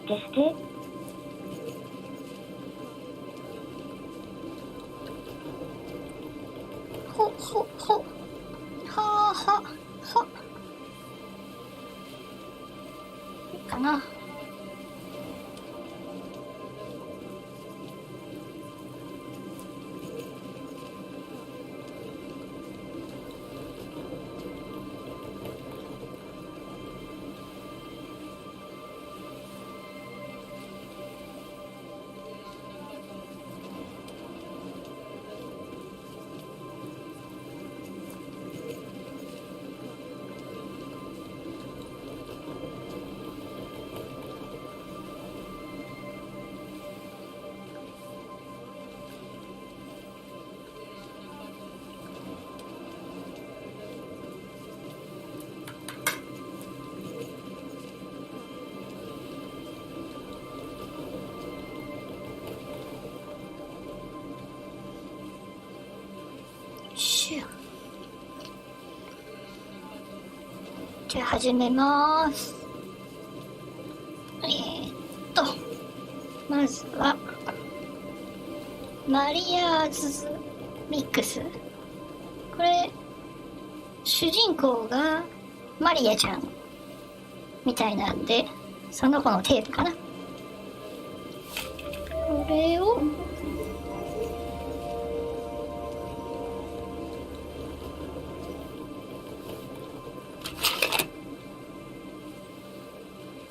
ですね。ほほほ、はあはは、いいかな。じゃあ始めます。まずはマリアーズミックス。これ主人公がマリアちゃんみたいなんで、その子のテープかな。これを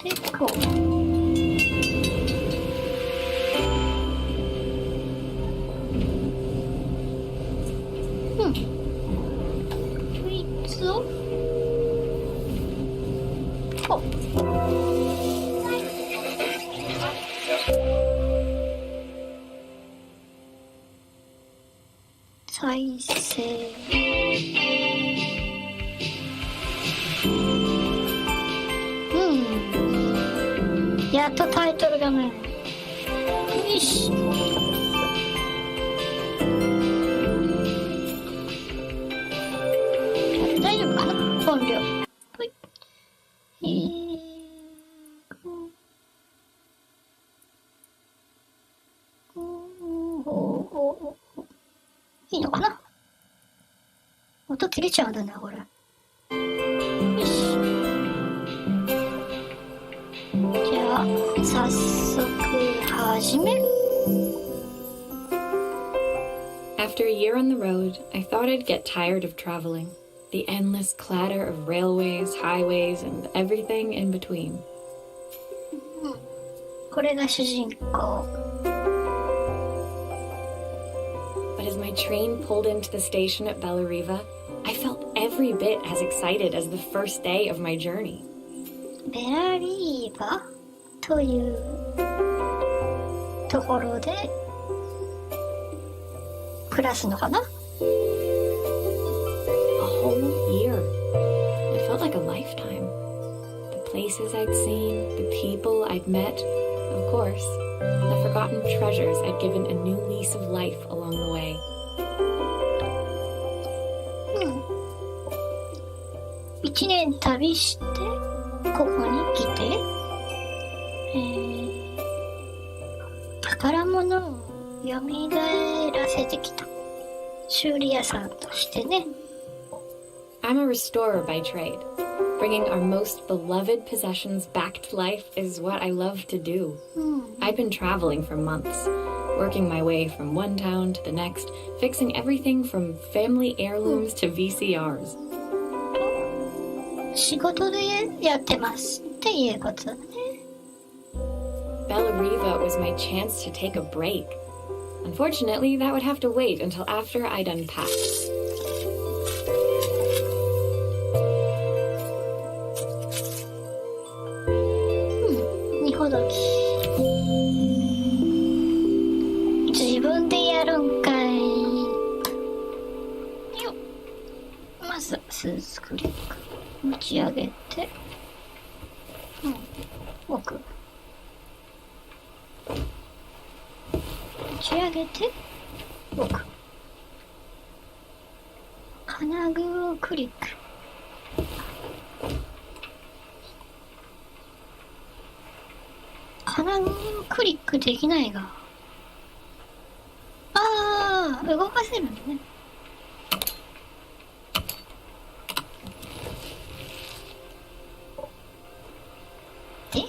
でこうこいつをこう再生。やっとタイトルがね。よし。大丈夫かな、音量。はい。いいのかな。音切れちゃうんだな、これ。よし。じゃあ早速始める。 After a year on the road, I thought I'd get tired of traveling. The endless clatter of railways, highways, and everything in between. これが主人公。 But as my train pulled into the station at Bellariva, I felt every bit as excited as the first day of my journey. ベラリーバというところで暮らすのかな。 A whole year. It felt like a lifetime. The places I'd seen, the people I'd met, of course, the forgotten treasures I'd given a new lease of life along the way. 1年旅してここに来て、宝物を蘇らせてきた修理屋さんとしてね。 I'm a restorer by trade. Bringing our most beloved possessions back to life is what I love to do. I've been traveling for months, working my way from one town to the next, fixing everything from family heirlooms to VCRs. 仕事でやってますっていうことだね。 Bellariva was my chance to take a break. Unfortunately, that would have to wait until after I'd unpacked. 荷ほどき。自分でやるんかい。よっ。まずスーツクリック持ち上げて、置く。持ち上げて置く。金具をクリック。金具クリックできないが。ああ、動かせるんだね。で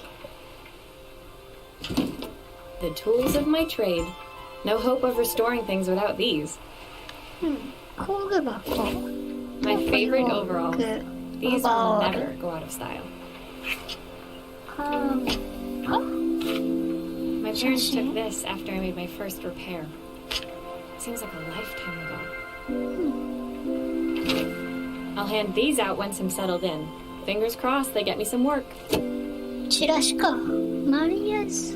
The tools of my trade. No hope of restoring things without these. 工具箱。My favorite overalls. These will never go out of style. My parents took this after I made my first repair. Seems like a lifetime ago. I'll hand these out once I'm settled in. Fingers crossed they get me some work. チラシか。マリアズ・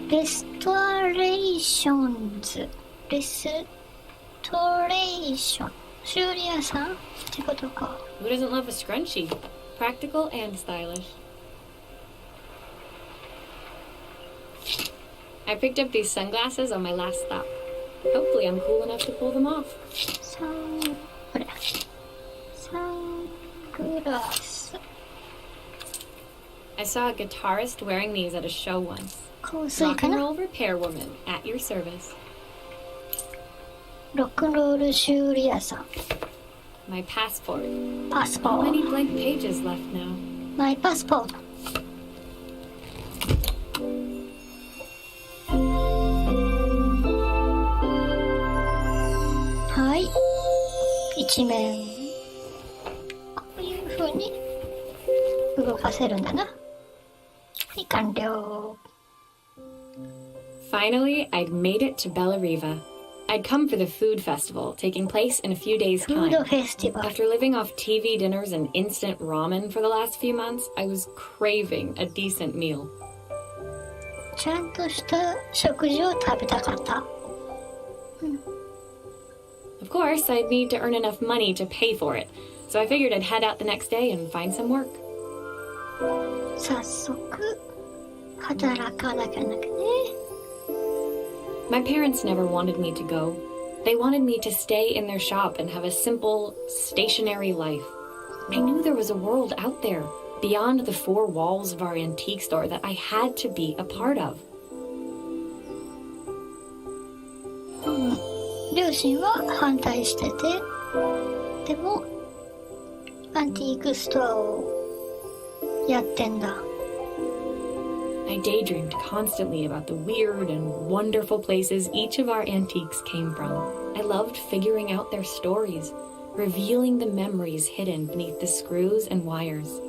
レストレーションズ。レストレーション。修理屋さんってことか。Who doesn't love a scrunchie? Practical and stylish. I picked up these sunglasses on my last stop. Hopefully I'm cool enough to pull them off. サングラス。I saw a guitarist wearing these at a show once. 香水 Rock か and な。 roll repair woman at your service. ロックンロール修理屋さん。My passport. パスポ How ー many ト。 blank pages left now? マイパスポート。はい。一面。こういう風に動かせるんだな。はい、完了。Finally, I'd made it to Bellariva. I'd come for the food festival, taking place in a few days' フード time. フェスティバル。 After living off TV dinners and instant ramen for the last few months, I was craving a decent meal. ちゃんとした食事を食べたかった。Of course, I'd need to earn enough money to pay for it, so I figured I'd head out the next day and find some work. 早速、働かなきゃなくね。My parents never wanted me to go. They wanted me to stay in their shop and have a simple, stationary life. I knew there was a world out there, beyond the four walls of our antique store, that I had to be a part of. 両親は反対してて、でもアンティークストアをやってんだ。I daydreamed constantly about the weird and wonderful places each of our antiques came from. I loved figuring out their stories, revealing the memories hidden beneath the screws and wires.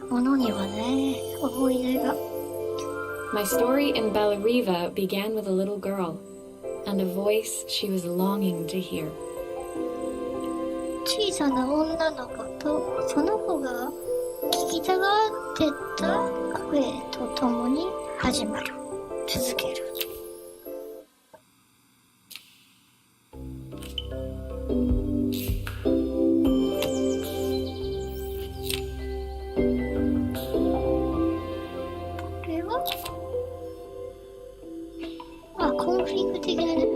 物にはね、思い出が。My story in Bellariva began with a little girl and a voice she was longing to hear. 小さな女の子とその子が聞きたがってた声とともに始まる。続ける。これはコンフィグ的なね。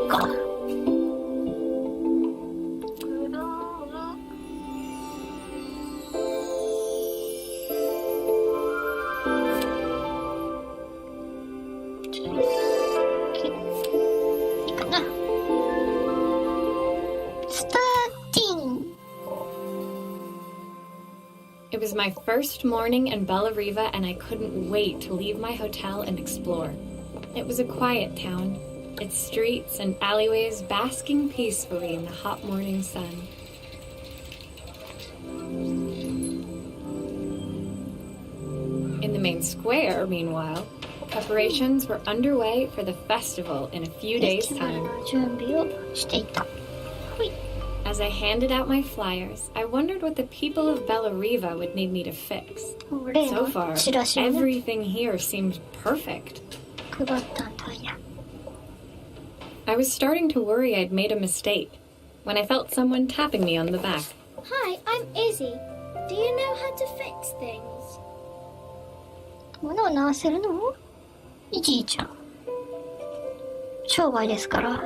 か。It was my first morning in Bellariva, and I couldn't wait to leave my hotel and explore. It was a quiet town, its streets and alleyways basking peacefully in the hot morning sun. In the main square, meanwhile, preparations were underway for the festival in a few days' time. 準備をしていた。ほい。As I handed out my flyers, I wondered what the people of Bellariva would need me to fix. So far, everything here seemed perfect. 配ったんだや。I was starting to worry I'd made a mistake when I felt someone tapping me on the back. Hi, I'm Izzy. Do you know how to fix things? 物を直せるの？いじいちゃん。商売ですから。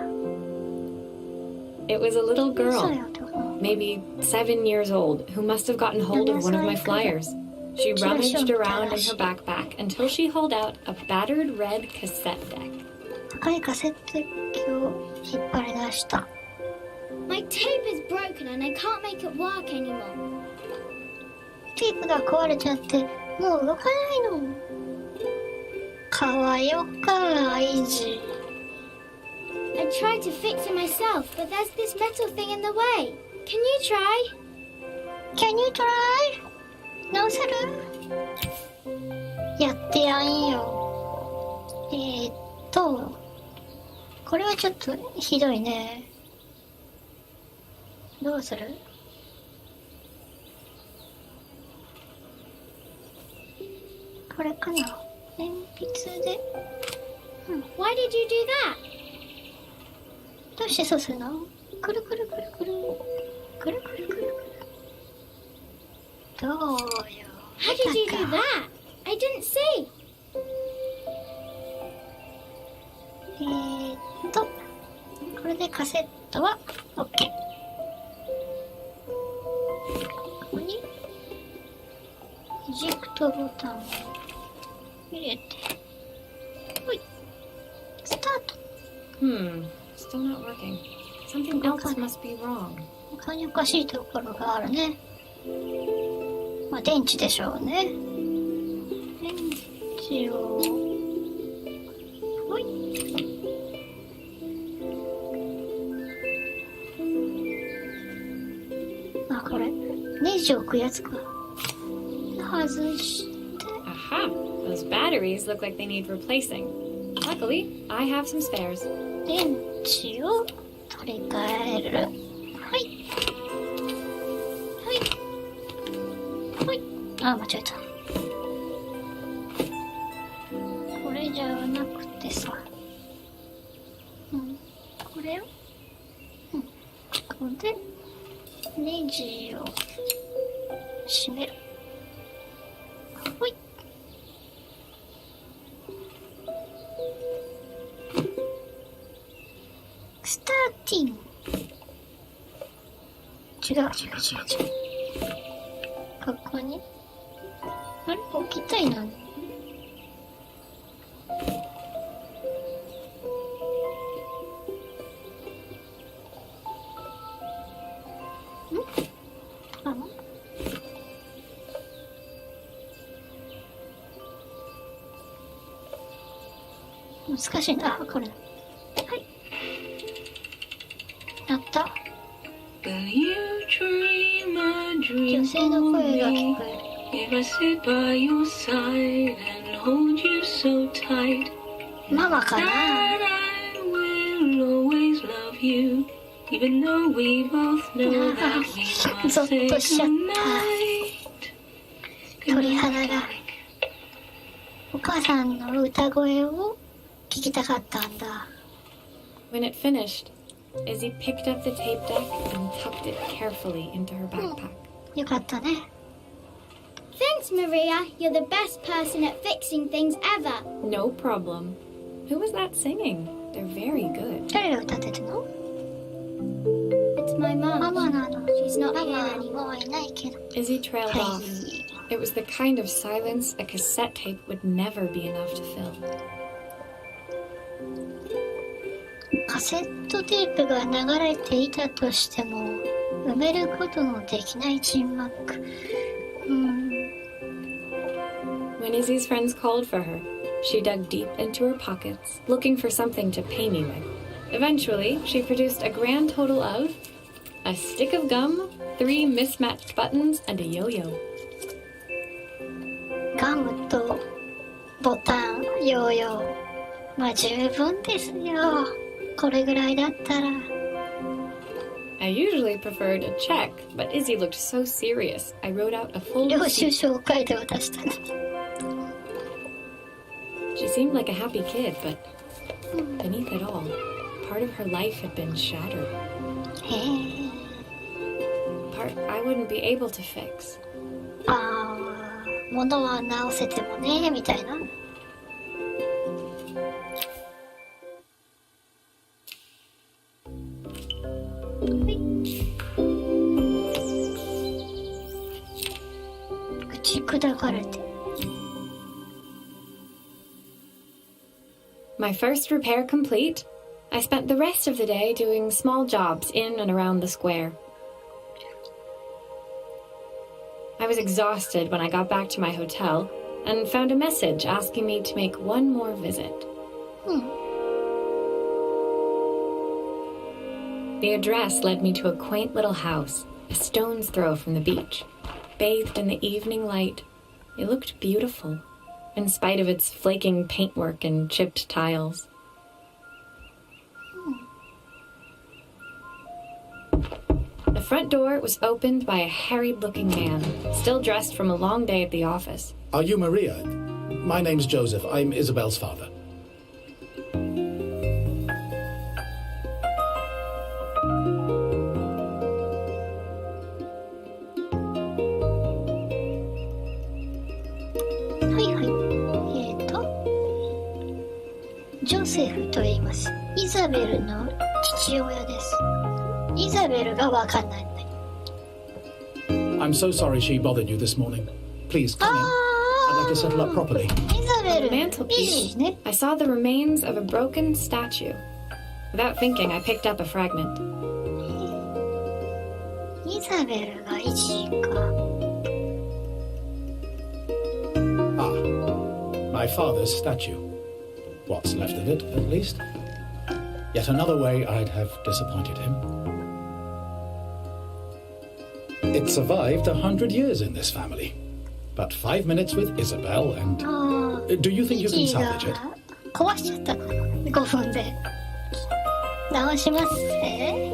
It was a little そう girl. よと。maybe 7 years old, who must have gotten hold of one of my flyers. She rummaged around in her backpack until she hauled out a battered red cassette deck. 赤いカセット機を引っ張り出した。My tape is broken and I can't make it work anymore. テープが壊れちゃってもう動かないの。かわよか、イジ。I tried to fix it myself, but there's this metal thing in the way. Can you try? Can you try? 直せる？やってやんよ。これはちょっとひどいね。どうする？これかな？鉛筆で。Why did you do that? どうしてそうするの？くるくるくるくる。くるくるくるくる。どうよ。How did you do that? I didn't see. これでカセットは OK。ここにエジクトボタンを入れて、ほい、スタート。Still not working. Something else must be wrong. 他におかしいところがあるね。まあ電池でしょうね。電池をほい。あ、これネジ置くやつか。外して。Aha! Those batteries look like they need replacing. Luckily, I have some spares. 電池を取り替える。はい。はい。はい。あ、間違えた。これじゃなくてさ。これを。ここで、ネジを閉める。ほい。スターティン。違う。ここに。あれ置きたいな。難しいな。これ。はい。やった。女性の声が聞こえる。ママかな。ゾッとしちゃった。鳥肌が。お母さんの歌声を聞きたかったんだ。When it finished, Izzy picked up the tape deck and tucked it carefully into her backpack. よかったね。Thanks, Maria. You're the best person at fixing things ever. No problem. Who was that singing? They're very good. 誰が歌ってたの？ It's my mom. ママなの。 She's not マ here マ anymore. もういないけど。Izzy trailed off. It was the kind of silence a cassette tape would never be enough to fill. カセットテープが流れていたとしても埋めることのできない沈黙。When Izzy's friends called for her, she dug deep into her pockets, looking for something to pay me with. Eventually, she produced a grand total of a stick of gum, 3 mismatched buttons, and a yo-yo. ガムとボタン、ヨーヨー。まあ十分ですよ。これぐらいだったら。I usually preferred a check, but Izzy looked so serious. I wrote out a full 領収 receipt. 書を書いて渡したね。She seemed like a happy kid, but beneath it all, part of her life had been shattered. へえ。 Part I wouldn't be able to fix. ああ、物は直せてもね、みたいな。はい。し砕かれて。My first repair complete, I spent the rest of the day doing small jobs in and around the square. I was exhausted when I got back to my hotel and found a message asking me to make one more visit. The address led me to a quaint little house, a stone's throw from the beach. Bathed in the evening light, it looked beautiful, in spite of its flaking paintwork and chipped tiles. The front door was opened by a harried-looking man, still dressed from a long day at the office. Are you Maria? My name's Joseph. I'm Isabel's father. Hi. ジョセフと言います。イザベルの父親です。イザベルがわかんないんだよ。I'm so sorry she bothered you this morning. Please come in. I'd like to settle up properly. イザベル Mantelpiece. いいね。 I saw the remains of a broken statue. Without thinking, I picked up a fragment. イザベルが維持か。Ah, my father's statue. What's left of it, at least. Yet another way I'd have disappointed him. It survived 100 years in this family. But 5 minutes with Isabel and... Do you think you can salvage it? 壊しちゃったかな。5分で。直しますね。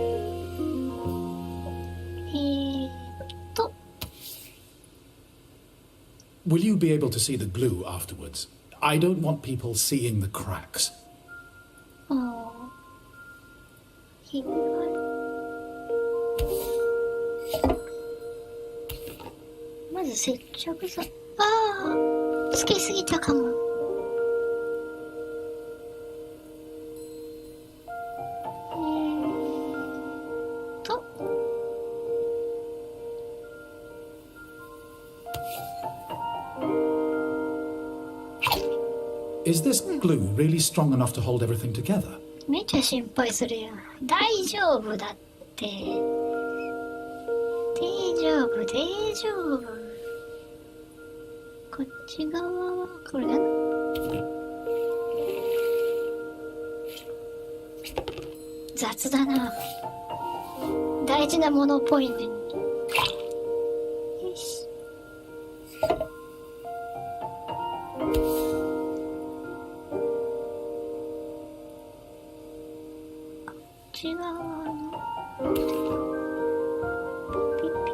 Will you be able to see the glue afterwards? I don't want people seeing the cracks. まず接着剤。つけすぎたかも。Is this glue really strong enough to hold everything together? めっちゃ心配するよ。大丈夫だって。大丈夫、大丈夫。こっち側はこれだな。雑だな。大事なものっぽいね。よし。こっち側のピッピ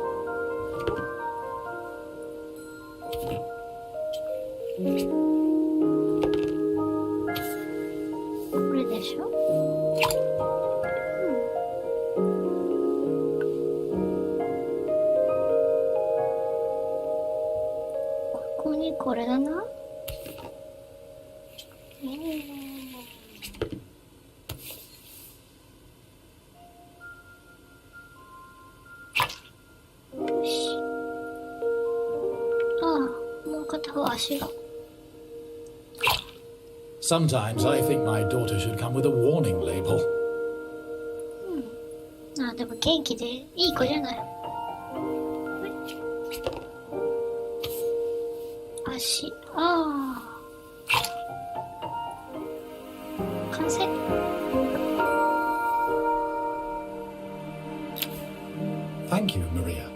これでしょ。ここにこれだな。もう片方足が。Sometimes I think my daughter should come with a warning label. でも元気でいい子じゃない。足、完成。Thank you, Maria.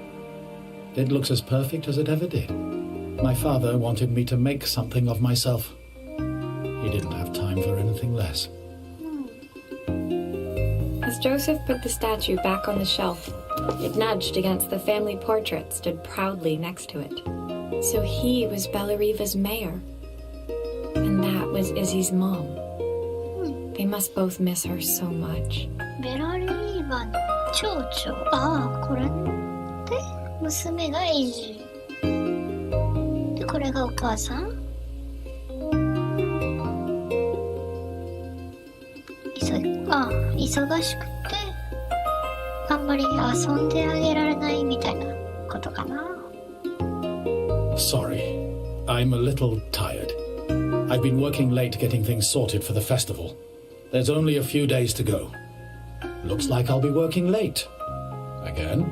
It looks as perfect as it ever did. My father wanted me to make something of myself. He didn't have time for anything less. As Joseph put the statue back on the shelf, it nudged against the family portrait stood proudly next to it. So he was Bellariva's mayor. And that was Izzy's mom. They must both miss her so much. ベラリーバの町長。これで娘がイジー。で、これがお母さん。忙しくてあんまり遊んであげられないみたいなことかな。sorry. I'm a little tired. I've been working late getting things sorted for the festival. There's only a few days to go. Looks like I'll be working late. Again?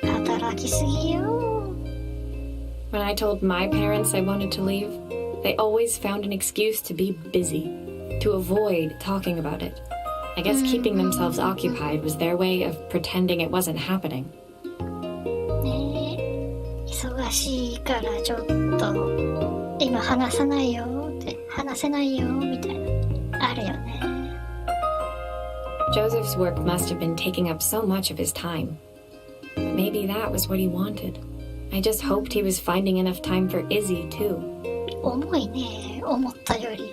働きすぎよ。 When I told my parents I wanted to leave, they always found an excuse to be busy, to avoid talking about it. I guess keeping themselves occupied was their way of pretending it wasn't happening. ねえ、忙しいからちょっと今話さないよって話せないよみたいなあるよね。 Joseph's work must have been taking up so much of his time. But maybe that was what he wanted. I just hoped he was finding enough time for Izzy, too. 重いね、思ったより。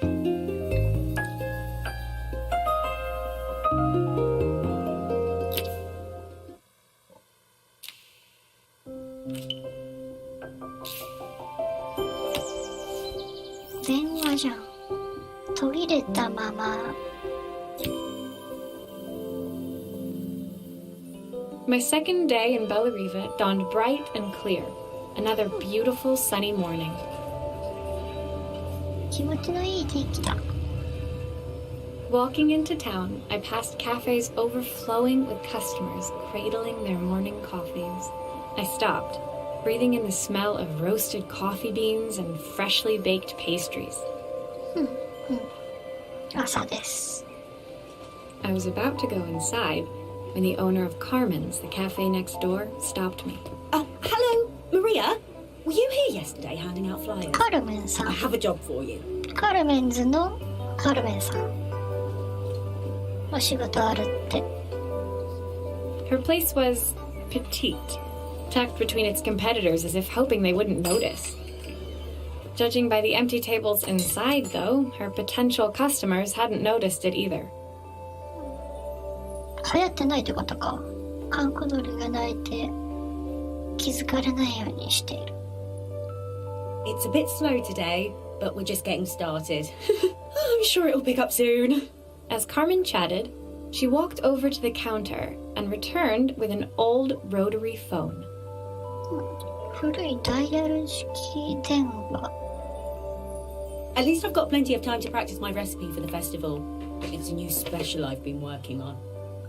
電話じゃん。途切れたまま。My second day in Bellariva dawned bright and clear. Another beautiful sunny morning. 気持ちのいい天気だ。 Walking into town, I passed cafes overflowing with customers cradling their morning coffees. I stopped, breathing in the smell of roasted coffee beans and freshly baked pastries. 朝です。 I was about to go inside when the owner of Carmen's, the cafe next door, stopped me. Hello, Maria. Were you here yesterday handing out flyers? カルメンさ I ん。 have a job for you. カルメンズのカルメンさん。お仕事あるって。 Her place was petite, tucked between its competitors as if hoping they wouldn't notice. Judging by the empty tables inside, though, her potential customers hadn't noticed it either. 流行ってないってことか。カンコドリが鳴いて気づかれないようにしている。 It's a bit slow today, but we're just getting started. I'm sure it'll pick up soon. As Carmen chatted, she walked over to the counter and returned with an old rotary phone. 古いダイヤル式電話。 At least I've got plenty of time to practice my recipe for the festival. It's a new special I've been working on.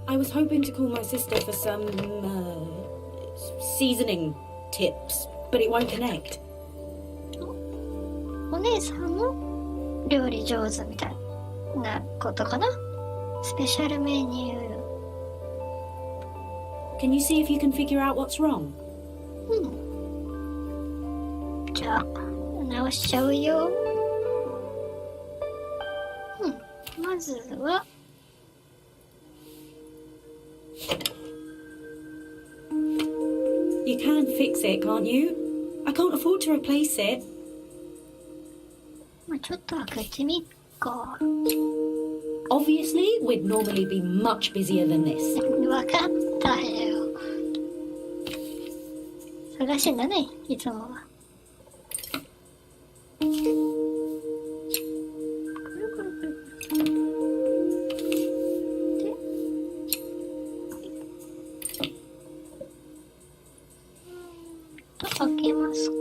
I was hoping to call my sister for some seasoning tips, but it won't connect. お姉さんも料理上手みたいなことかな。スペシャルメニュー。 Can you see if you can figure out what's wrong? じゃあ直しちゃうよ。まずは You can fix it, can't you? I can't afford to replace it. まあちょっと開けてみっか。 Obviously, we'd normally be much busier than this. わかったよ。忙しいんだね、いつもは。くるくるくる。で、開けますか。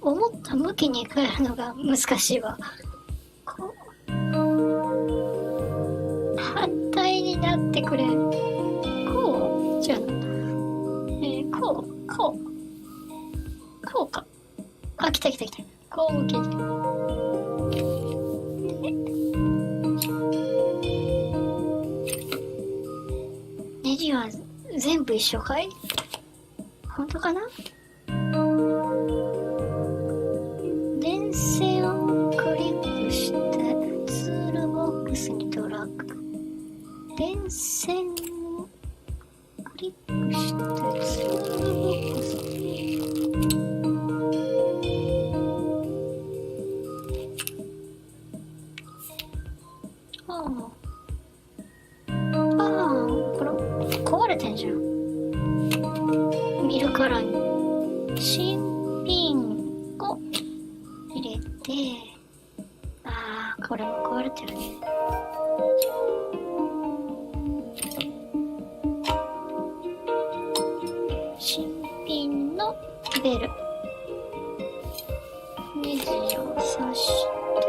思った向きに変えるのが難しいわ。こう反対になってくれ。こうじゃあ、こうか。あ、来た。こう向けて。ネジは全部一緒かい？本当かな？電線をクリックしてツールボックスにドラッグ。電線をクリックしてツールボックスに。これ壊れてんるからに新品を入れて、あーこれも壊れてるね。新品のベル、ネジを刺して、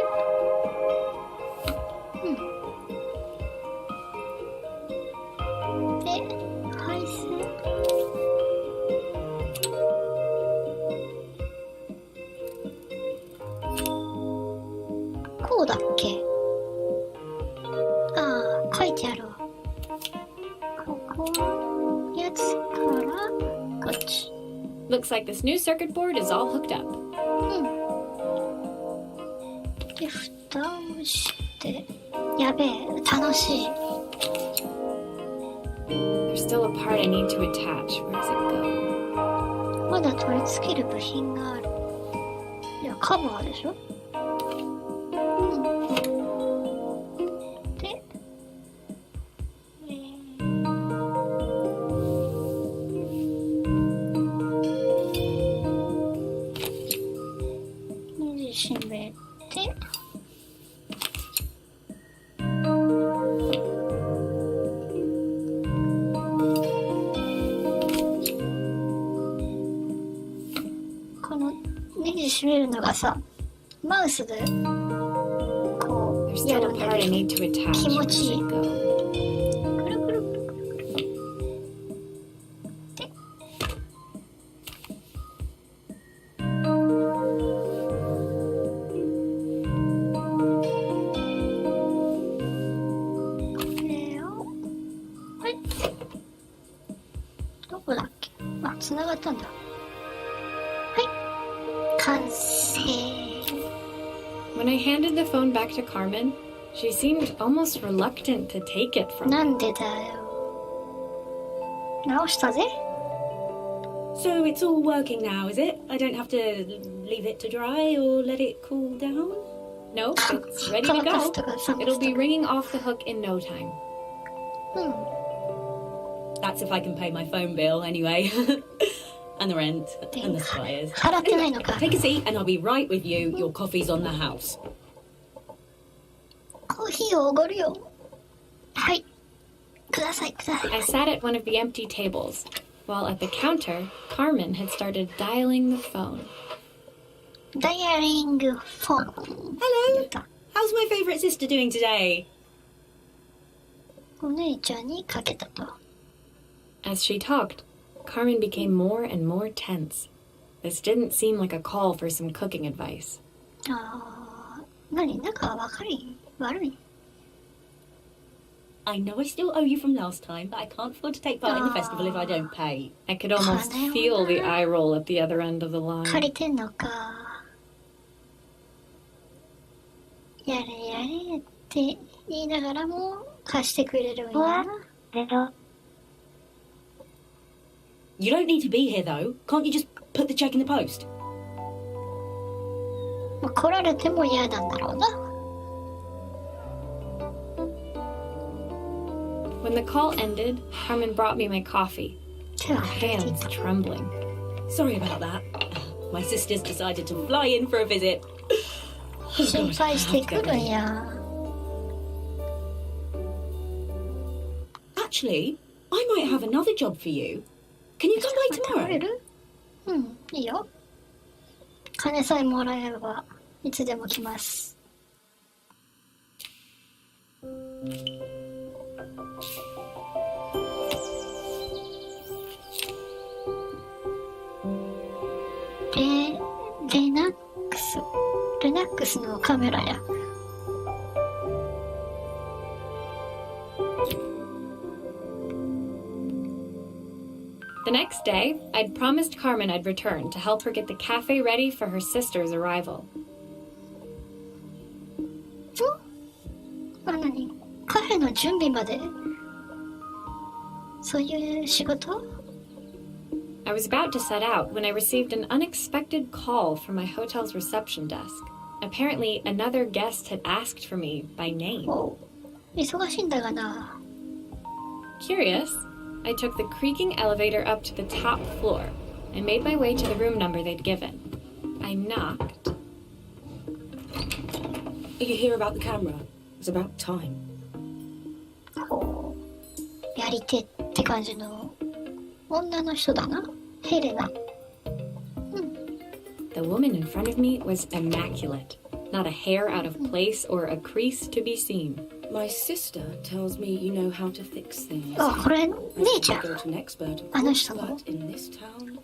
で配線、こうだっけ。ああ、書いてあるわ。ここのやつからこっち。 Looks like this new circuit board is all hooked up. で蓋をして、やべえ、楽しい。 There's still a part I need to attach. Where does it go? まだ取り付ける部品がある。いや、カバーでしょ。で、ネジ締めて、このネジ締めるのがさ、マウスでこ There's うや still る a んだ part I けど、 need to attach. 気 Where 持 does ちいい。 it go? くるくるくるくるくる。で、これを、はい。どこだっけ。あ、繋がったんだ。はい、完成。 When I handed the phone back to Carmen, she seemed almost reluctant to take it from な me. んでだよ。直したぜ。 So it's all working now, is it? I don't have to leave it to dry or let it cool down? No, it's ready to 乾かす go. とか冷ま It'll す be とか。 ringing off the hook in no time. That's if I can pay my phone bill anyway. And the rent and the suppliers. 払ってないのか。 Take a seat and I'll be right with you. Your coffee's on the house. コーヒーをおごるよ。はい。ください、ください。 I sat at one of the empty tables, while at the counter, Carmen had started dialing the phone. ダイヤリングフォン。 Hello. How's my favourite sister doing today? お姉ちゃんにかけたと。 As she talked, Carmen became more and more tense. This didn't seem like a call for some cooking advice. ああ、何仲悪い。 I know I still owe you from last time, but I can't afford to take part in the festival if I don't pay. I could almost feel the eye roll at the other end of the 借 line. りてんのか。やれやれって言いながらも貸してくれるんや。 You don't need to be here though. Can't you just put the check in the post? まあ来られても嫌なんだろうな。 When the call ended, Carmen brought me my coffee, 手は her 触れてい hands た。 trembling. Sorry about that. My sister's decided to fly in for a visit. 心配してくるんや。 Actually, I might have another job for you. Can you come 頼れ by tomorrow? る？うん、いいよ。金さえもらえればいつでも来ます。レナックスのカメラや。 The next day, I'd promised Carmen I'd return to help her get the cafe ready for her sister's arrival. あ、何？カフェの準備まで。そういう仕事？ I was about to set out when I received an unexpected call from my hotel's reception desk. Apparently, another guest had asked for me by name. おう、忙しいんだがな。 Curious, I took the creaking elevator up to the top floor and made my way to the room number they'd given. I knocked. You hear about the camera? It's about time. こうやり手って感じの女の人だな。ヘレナ。The woman in front of me was immaculate. Not a hair out of place or a crease to be seen. My sister tells me you know how to fix things. あ、これ姉ちゃ Go ん。 to an expert, あの人の。 but in this town,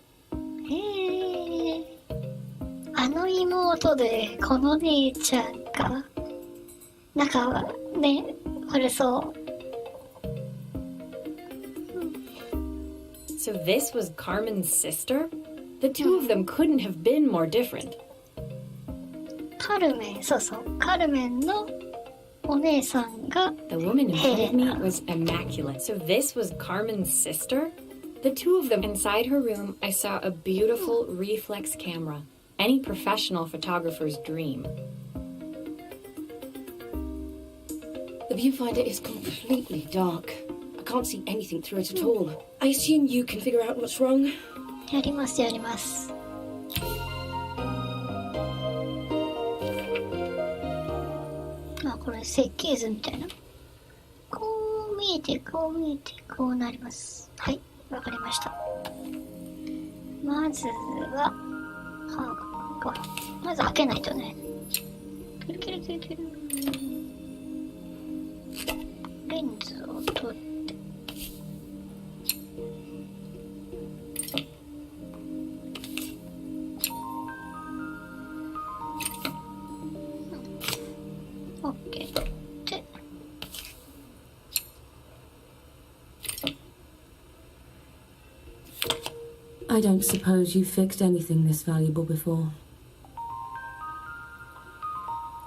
へえ。あの妹でこの姉ちゃんか。なんかね、これそう。So this was Carmen's sister? The two of them couldn't have been more different. カルメン、そうそう。カルメンのお姉さんが The woman in front of me Helena. was immaculate. So this was Carmen's sister? The two of them. Inside her room, I saw a beautiful reflex camera. Any professional photographer's dream. the viewfinder is completely dark. I can't see anything through it at all. I assume you can figure out what's wrong. やりますやります。あ、これ設計図みたいな。こう見えてこう見えてこうなります。はい、わかりました。まずはまず開けないとね。キルキルキルキル。レンズを取って。オッケー。で、I don't suppose you've fixed anything this valuable before.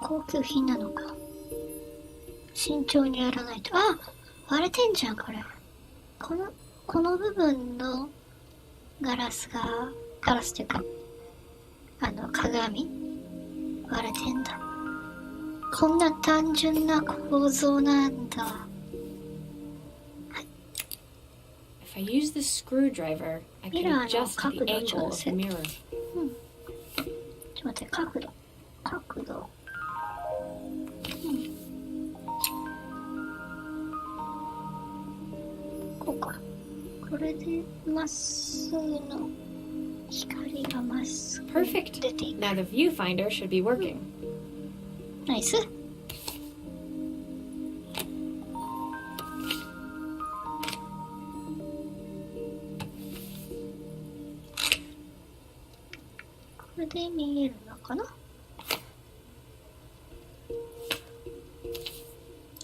高級品なのか。慎重にやらないと。あ、割れてんじゃんこれ。この部分のガラスっていうか鏡割れてんだ。こんな単純な構造なんだ。 If I use the screwdriver, I can Mira, adjust no, the angle of the mirror. ちょっと待って、角度。こうか。これでまっすぐの光がまっすぐ Perfect. 出ていく。 Now the viewfinder should be working. ナイス。これで見えるのかな。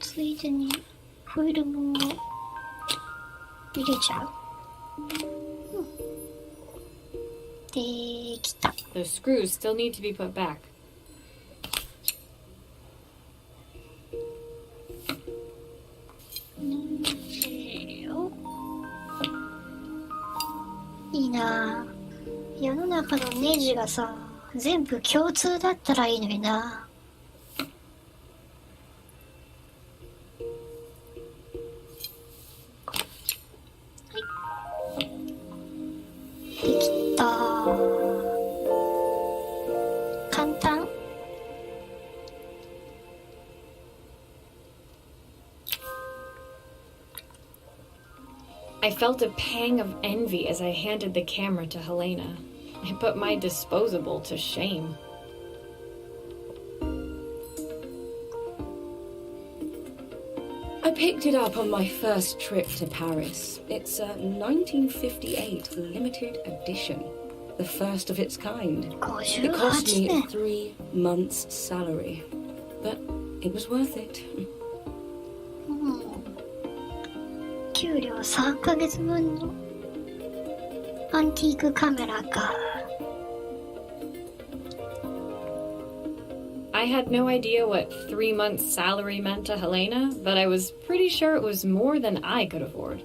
ついでにフィルムを入れちゃう。できた。 Those screws still need to be put back. いいなぁ。世の中のネジがさ、全部共通だったらいいのにな。はい。できた。簡単。I felt a pang of envy as I handed the camera to Helena. I put my disposable to shame. I picked it up on my first trip to Paris. It's a 1958 limited edition, the first of its kind. It cost 58 me 年。 3 months' salary, but it was worth it. 給料3ヶ月分のアンティークカメラか。 I had no idea what 3 months' salary meant to Helena, but I was pretty sure it was more than I could afford.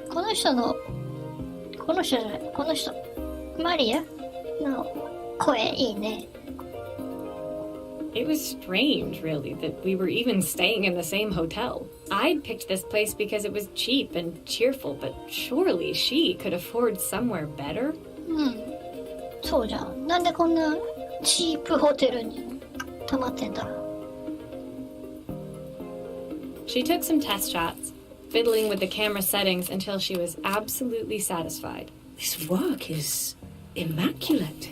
この人じゃない、この人、マリアの声いいね。 It was strange, really, that we were even staying in the same hotel. I'd picked this place because it was cheap and cheerful, but surely she could afford somewhere better? そうじゃん。なんでこんなチープホテルに泊まってんだ。 She took some test shots, fiddling with the camera settings until she was absolutely satisfied. This work is immaculate.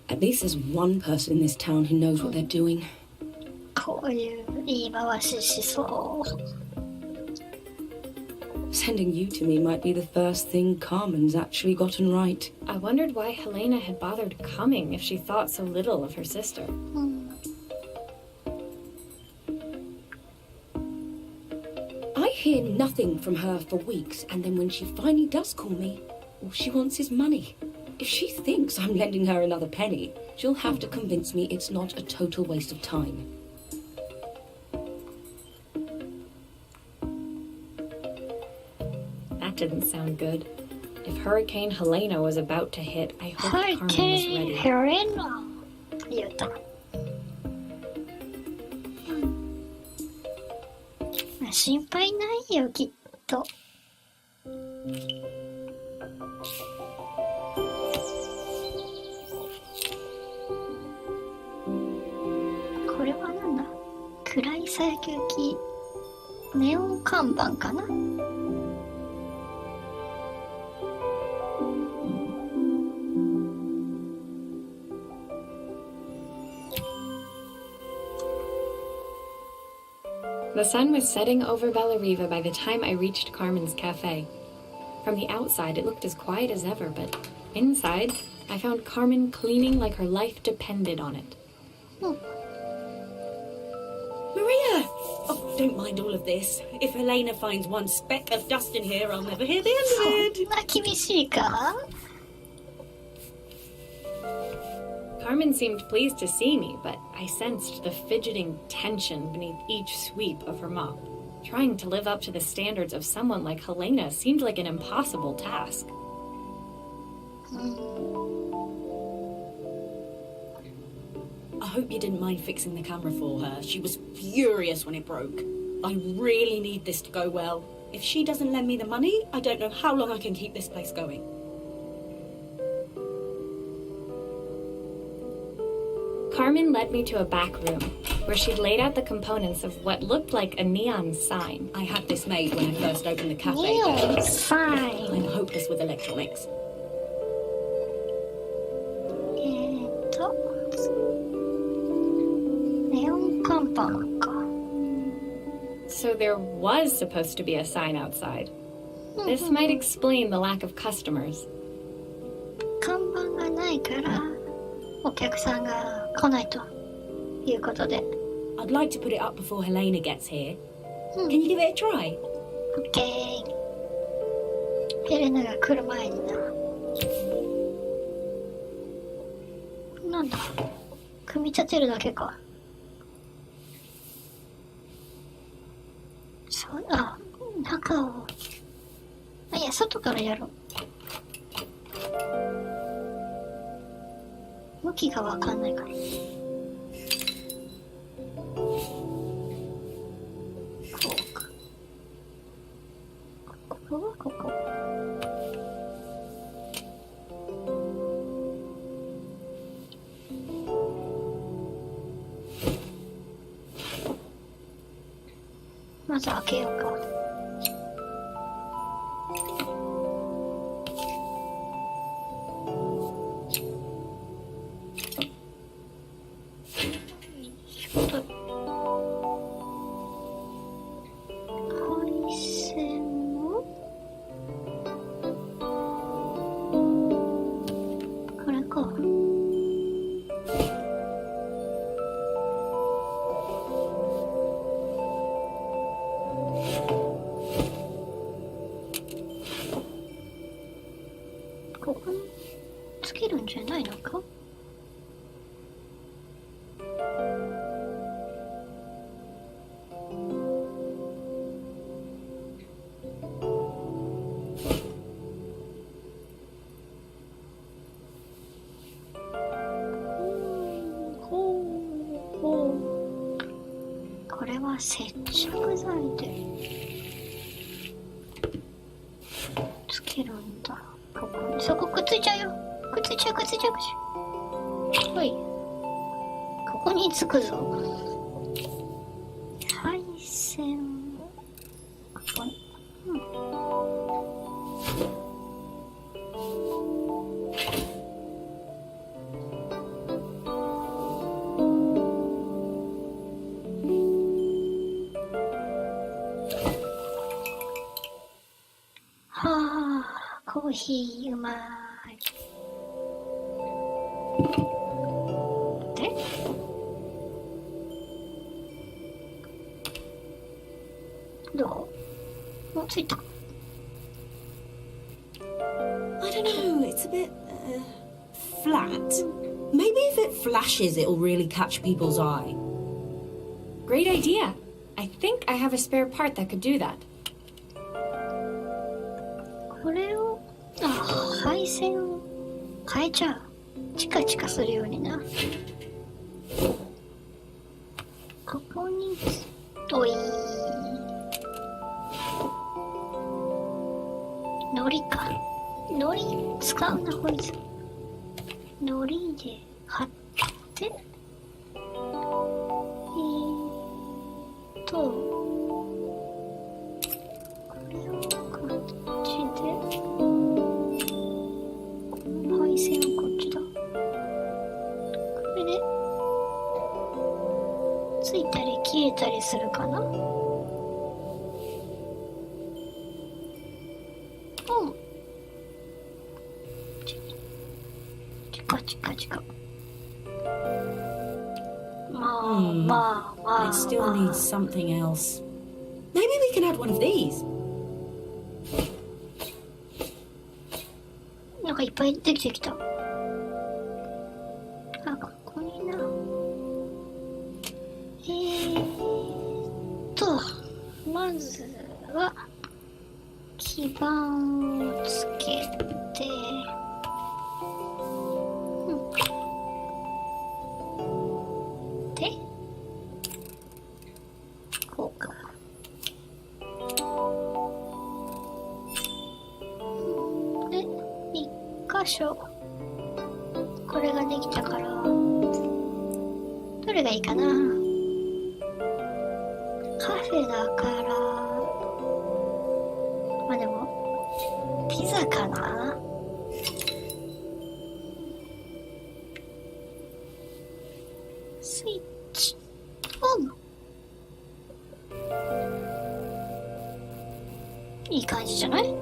At least there's one person in this town who knows what they're doing. こういう言い回ししそう。 Sending you to me might be the first thing Carmen's actually gotten right. I wondered why Helena had bothered coming if she thought so little of her sister. I hear nothing from her for weeks, and then when she finally does call me, all she wants is money. If she thinks I'm lending her another penny, she'll have to convince me it's not a total waste of time. That didn't sound good. If Hurricane Helena was about to hit, I hoped Carmen was Hurricane ready. Helena 言うた。心配ないよ、きっと。これはなんだ？暗い作業機、ネオン看板かな？ The sun was setting over Bellariva by the time I reached Carmen's cafe. From the outside, it looked as quiet as ever, but inside, I found Carmen cleaning like her life depended on it. Maria! Oh, don't mind all of this. If Helena finds one speck of dust in here, I'll never hear the end of it. そんな厳しいか？ Carmen seemed pleased to see me, but I sensed the fidgeting tension beneath each sweep of her mop. Trying to live up to the standards of someone like Helena seemed like an impossible task. I hope you didn't mind fixing the camera for her. She was furious when it broke. I really need this to go well. If she doesn't lend me the money, I don't know how long I can keep this place going. Carmen led me to a back room, where she'd laid out the components of what looked like a neon sign. I had this made when I first opened the cafe. Neon but sign. I'm hopeless with electronics. ネオン看板か。 So there was supposed to be a sign outside. This might explain the lack of customers. 看板がないからお客さんが来ないということで。 I'd like to put it up before Helena gets here. Can you give it a try? オッケー。ヘレナが来る前にな。なんだ、組み立てるだけか。そう、あ、中を。あ、いや、外からやろう。向きがわかんないから。こうか。ここはここ。まず開けようか。配線をこれか。ここにつけるんじゃないのか。これはあ、接着剤でつけるんだ。ここに、そこくっついちゃうよ。くっついちゃう。ほい。ここにつくぞ。配線をここに。コーヒーうまい。で、どこ？もうついた。I don't know, it's a bit flat. Maybe if it flashes, it'll really catch people's eye. Great idea. I think I have a spare part that could do that. これを、配線を変えちゃう。チカチカするようにな。ここに、おい。糊か。糊使うな、こいつ。糊で貼って。これをこっちで。配線はこっちだ。これでついたり消えたりするかな。チカ。まあ。It still needs something else. Maybe we can add one of these. なんかいっぱいできてきた。ここにな。まずは基板をつけて、で、こうか。で、一箇所これができたから、どれがいいかな。カフェだから、まあでもピザかな。スイッチオン。いい感じじゃない？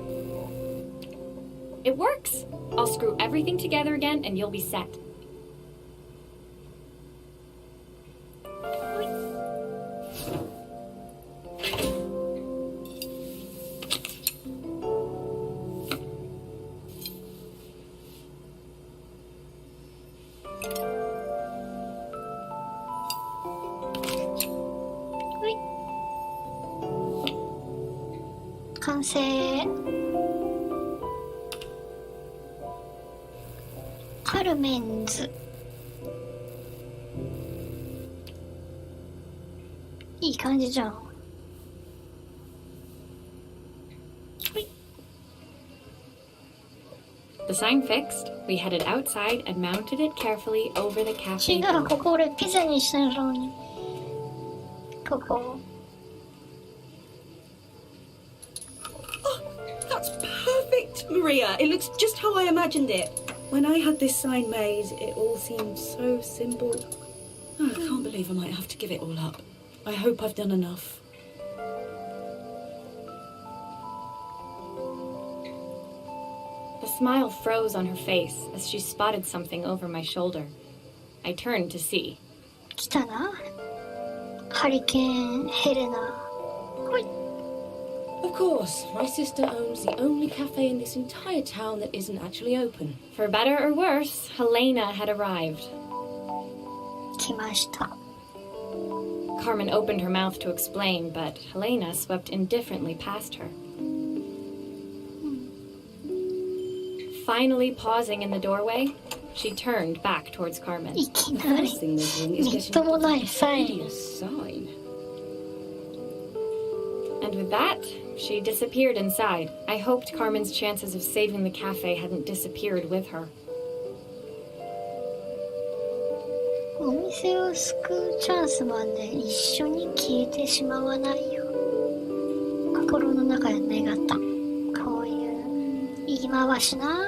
It works. I'll screw everything together again and you'll be set.はい。完成。カルメンズ。いい感じじゃん。The sign fixed, we headed outside and mounted it carefully over the cafe 違う、 door. ここ俺ピザにしたのに。ここ。That's perfect, Maria. It looks just how I imagined it. When I had this sign made, it all seemed so simple. Oh, I can't believe I might have to give it all up. I hope I've done enough. A smile froze on her face as she spotted something over my shoulder. I turned to see. 来たな。ハリケーンヘレナ。ほい。Of course, my sister owns the only cafe in this entire town that isn't actually open. For better or worse, Helena had arrived. 来ました。Carmen opened her mouth to explain, but Helena swept indifferently past her. Finally pausing in the doorway, she turned back towards Carmen. いきなり。First thing they're doing is みっともないサイン。getting a sign. And with that, she disappeared inside. I hoped Carmen's chances of saving the cafe hadn't disappeared with her. お店を救うチャンスまで一緒に消えてしまわないよう心の中で願った。こういう言い回しな。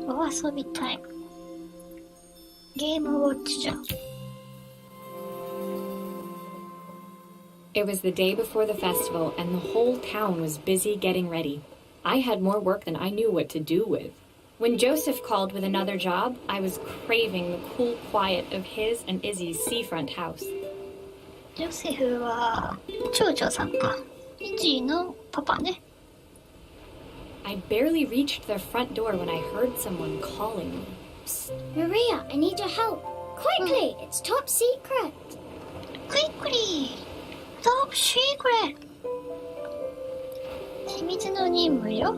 お遊びタイム。ゲームウォッチじゃん。It was the day before the festival, and the whole town was busy getting ready. I had more work than I knew what to do with. When Joseph called with another job, I was craving the cool quiet of his and Izzy's seafront house. ジョセフは長女さんか。イジーのパパね。I barely reached their front door when I heard someone calling me. Psst, Maria, I need your help. Quickly, it's top secret. Quickly! Top secret! 秘密の任務よ。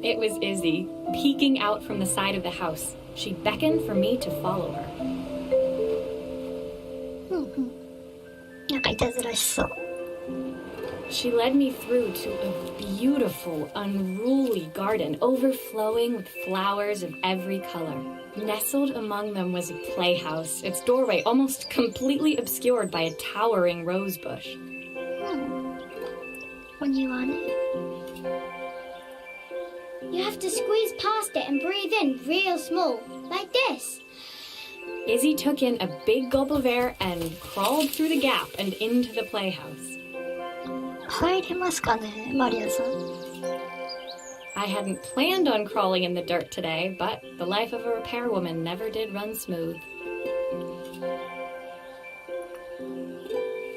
It was Izzy, peeking out from the side of the house. She beckoned for me to follow her. なんかいたずらしそう。She led me through to a beautiful, unruly garden overflowing with flowers of every color. Nestled among them was a playhouse, its doorway almost completely obscured by a towering rose bush. お庭ね。You have to squeeze past it and breathe in real small, like this. Izzy took in a big gulp of air and crawled through the gap and into the playhouse. 入れますかね、マリアさん。I hadn't planned on crawling in the dirt today, but the life of a repairwoman never did run smooth.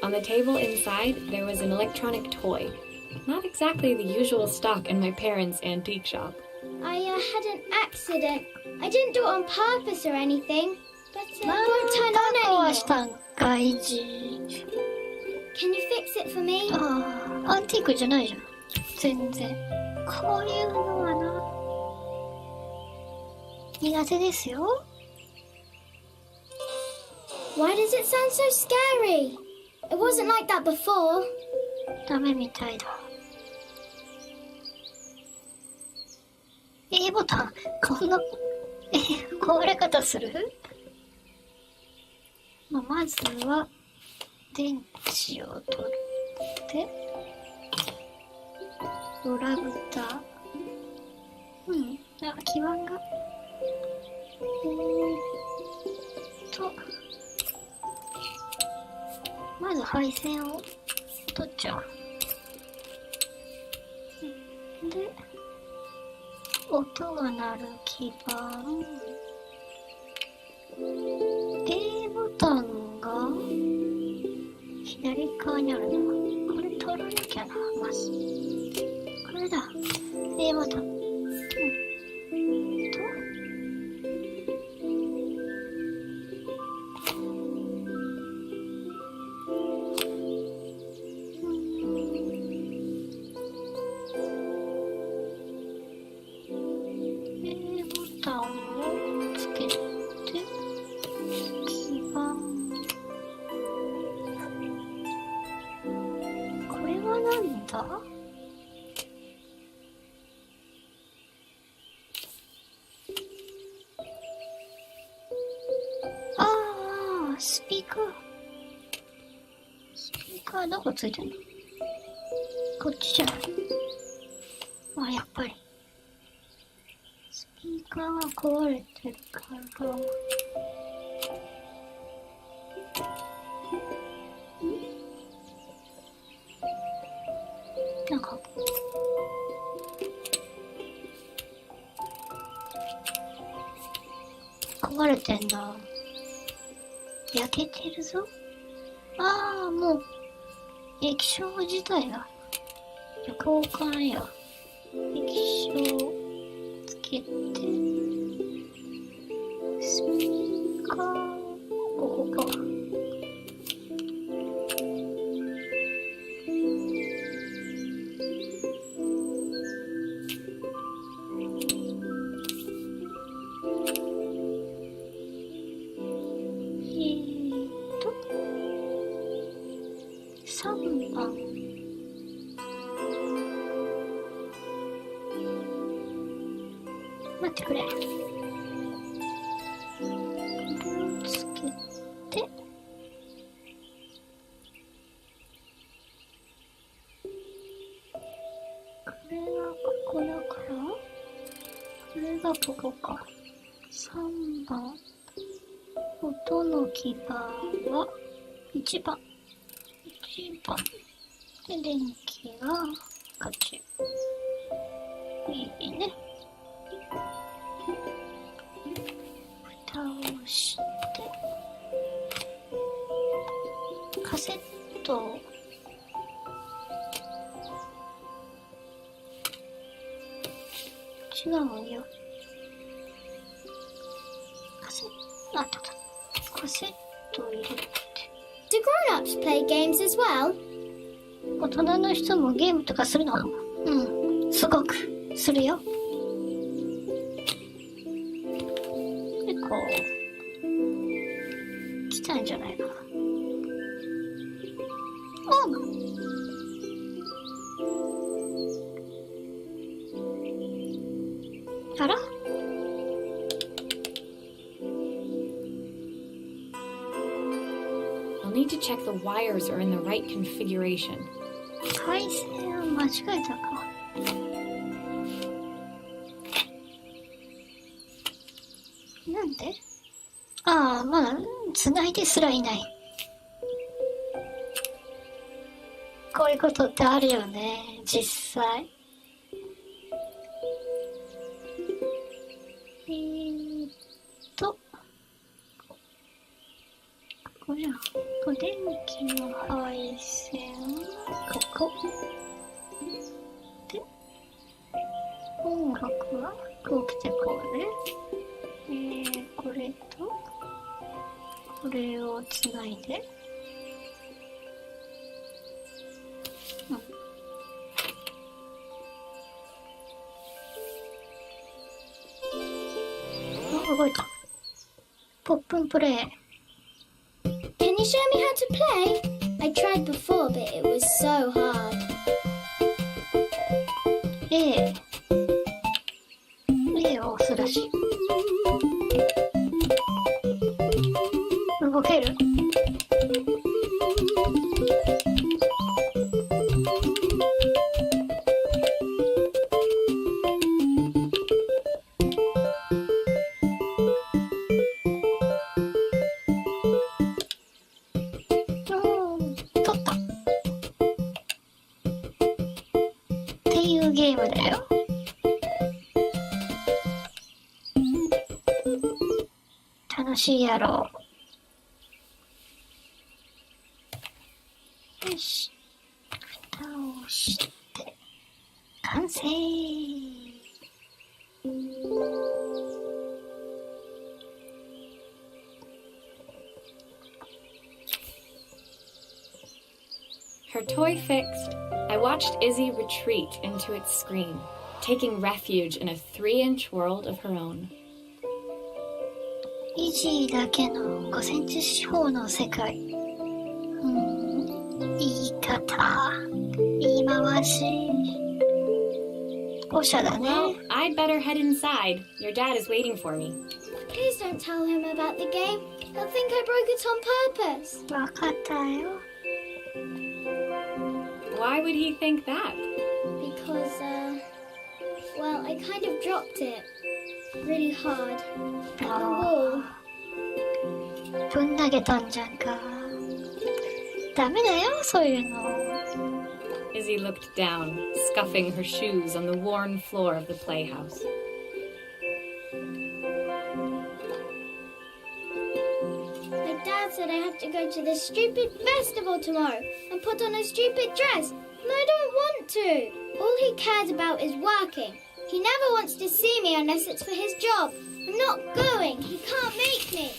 On the table inside, there was an electronic toy. Not exactly the usual stock in my parents' antique shop. I had an accident. I didn't do it on purpose or anything, but it won't turn on 壊した anymore. んか、イジー。 Can you fix it for me? ああ、アンティークじゃないじゃん。全然。こういうのはな、苦手ですよ。Why does it sound so scary? It wasn't like that before. ダメみたいだ。A ボタン、こんな、壊れ方する？まずは、電池を取って、ドラブタ。なんか基板が。まず配線を取っちゃう。で、音が鳴る基板。A ボタンが左側にあるな。これ取らなきゃな、まず。これだ。A ボタン。スピーカーどこついてんの？こっちじゃない？あ、やっぱり。スピーカーが壊れてるから。なんか、壊れてんだ。焼けてるぞ。ああ、もう、液晶自体が、交換や。液晶つけて、スピーカー、ここか。待ってくれ。これをつけて、これがここだから、これがここか。3番。音の基盤は1番。1番。で、電気がこっち。いいね。蓋をして、カセットを違うよ。カセット、あったあった。カセットを入れて。Do grown-ups play games as well? 大人の人もゲームとかするの？うん、すごくするよ。で、こう来たんじゃないかな。あら？I'll need to check the wires are in the right configuration. 回線を間違えたか。なんで？ああ、まだ繋いですらいない。こういうことってあるよね、実際。これは電気の配線、ここ。で、音楽はこう来てこうね。これと、これをつないで。動いた。ポップンプレイ。Can you show me how to play? I tried before, but it was so hard. A を押すらしい。動ける？ゲームだよ。楽しいやろう。よし。蓋をして、完成。Her toy fixed, I watched Izzy retreat into its screen, taking refuge in a 3-inch world of her own. イジーだけの5センチ四方の世界。言い方、言い回し。誤射だね。Well, I'd better head inside. Your dad is waiting for me. Please don't tell him about the game. He'll think I broke it on purpose. わかったよ。Why would he think that? Because, well, I kind of dropped it really hard at the wall. ぶん投げたんじゃんか。ダメだよ、そういうの。Izzy looked down, scuffing her shoes on the worn floor of the playhouse. My dad said I have to go to this stupid festival tomorrow and put on a stupid dress, and I don't want to. All he cares about is working. He never wants to see me unless it's for his job. I'm not going. He can't make me.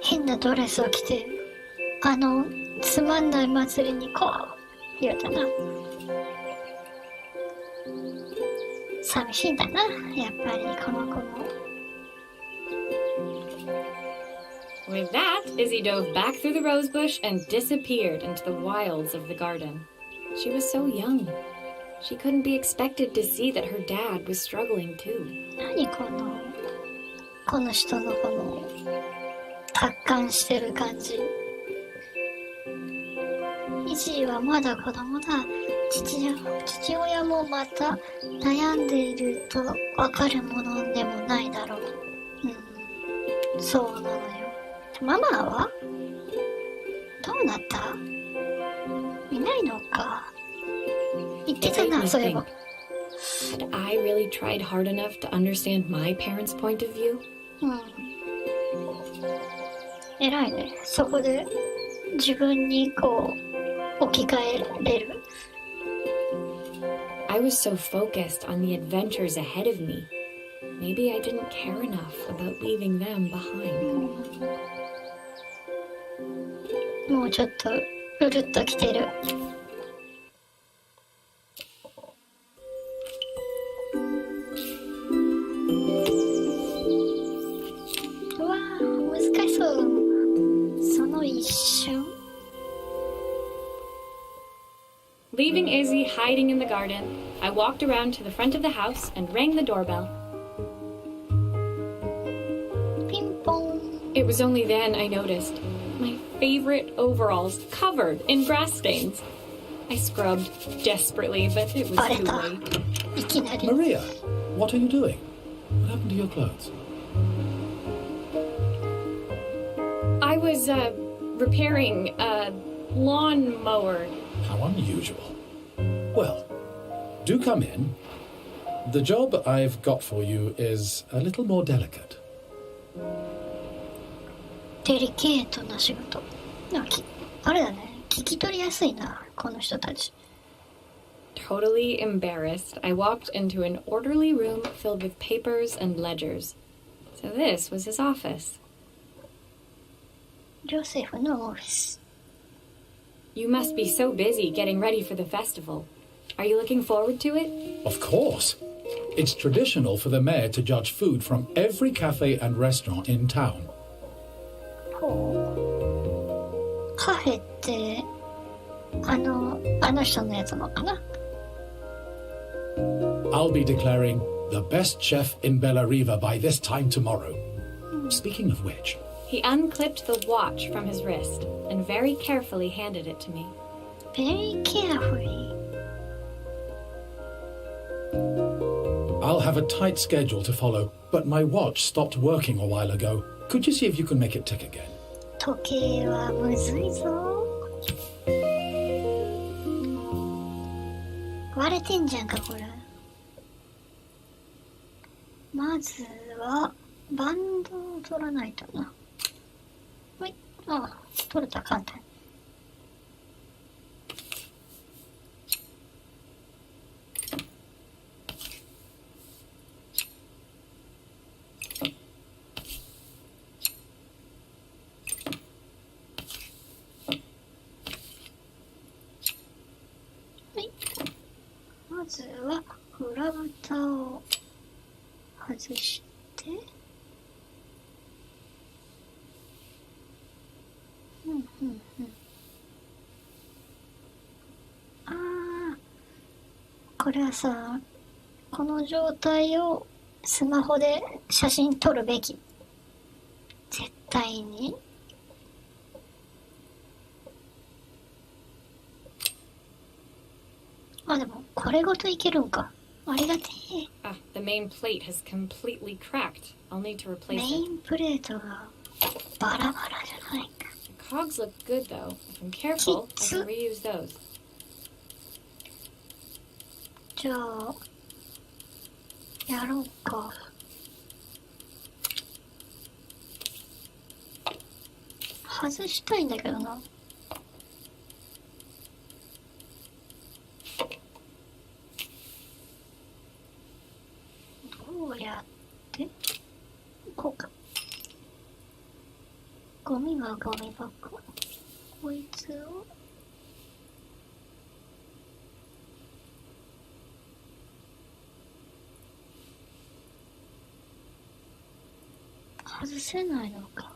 変なドレスを着て、つまんない祭りにこう、言うたな。寂しいんだな、やっぱりこの子も。With that, Izzy dove back through the rosebush and disappeared into the wilds of the garden. She was so young. She couldn't be expected to see that her dad was struggling too. 何この人のこの達観してる感じ。イジーはまだ子供だ。父親もまた悩んでいるとわかるものでもないだろう。そうなのよ。ママはどうなった？いないのか。言ってたな、そういえば。Had I really tried hard enough to understand my parents' point of view? 偉いね。そこで自分にこう置き換えれる。I was so focused on the adventures ahead of me. Maybe I didn't care enough about leaving them behind. もうちょっとうるっときてる。うわー、難しそう。その一瞬。Leaving Izzy hiding in the garden, I walked around to the front of the house and rang the doorbell. ピンポン。It was only then I noticed my favorite overalls covered in grass stains. I scrubbed desperately, but it was too late. いきなり。 Maria, what are you doing? What happened to your clothes? I was repairing a lawnmower. How unusual. Well, do come in. The job I've got for you is a little more delicate. デリケートな仕事。あれだね。聞き取りやすいな、この人たち。Totally embarrassed, I walked into an orderly room filled with papers and ledgers. So this was his office. ジョセフのオフィス。You must be so busy getting ready for the festival. Are you looking forward to it? Of course. It's traditional for the mayor to judge food from every cafe and restaurant in town. ほう。カフェって、あの人のやつなのかな？ I'll be declaring the best chef in Bellariva by this time tomorrow. Speaking of which... He unclipped the watch from his wrist and very carefully handed it to me. Very carefully. I'll have a tight schedule to follow, but my watch stopped working a while ago. Could you see if you can make it tick again? 時計はむずいぞ。割れてんじゃんか、これ。まずは、バンドを取らないとな。はい。ああ、取れた、簡単。まずは裏蓋を外して、ああ、これはさ、この状態をスマホで写真撮るべき。絶対に。あ、でも、これごといけるんか。ありがてえ。Ah, the main plate has completely cracked. I'll need to replace メイ it. ンプレートがバラバラじゃないか。The cogs look good though. If I'm careful, I can reuse those. じゃあ、やろうか。外したいんだけどな。どうやってこうか。ゴミはゴミ箱。こいつを外せないのか。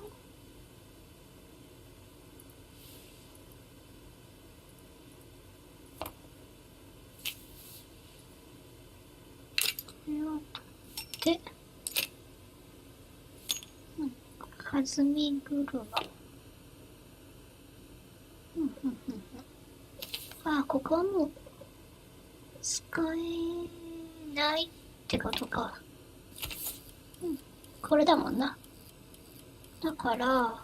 て、弾み車。あ、ここはもう使えないってことか。これだもんな。だから、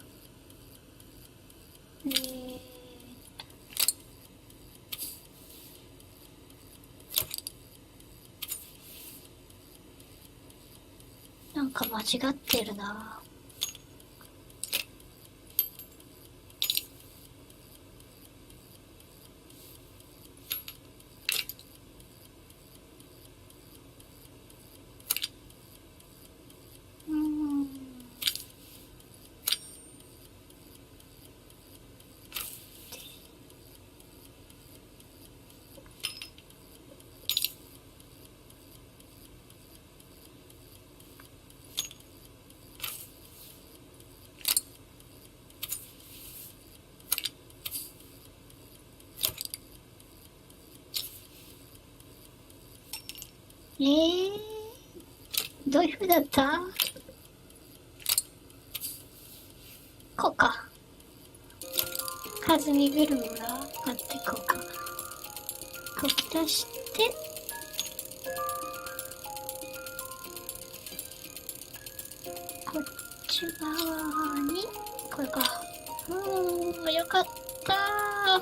なんか間違ってるな。どういう風だった？こうか。弾み車があってこうか。こき出して、こっち側に、これか。よかったー。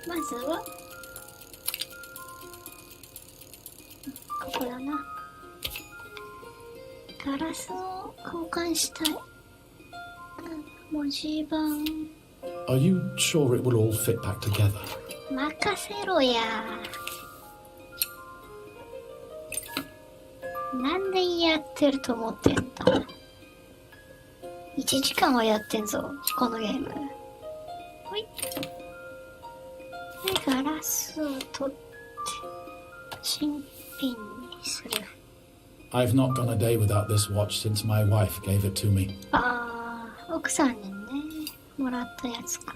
まずは、ここだな。ガラスを交換したい。文字盤。Are you sure it will all fit back together? 任せろや。何年やってると思ってんだ。1時間はやってんぞ、このゲーム。ほい。で、ガラスを取って、新品にする。I've not gone a day without this watch since my wife gave it to me. ああ、奥さんにね、もらったやつか。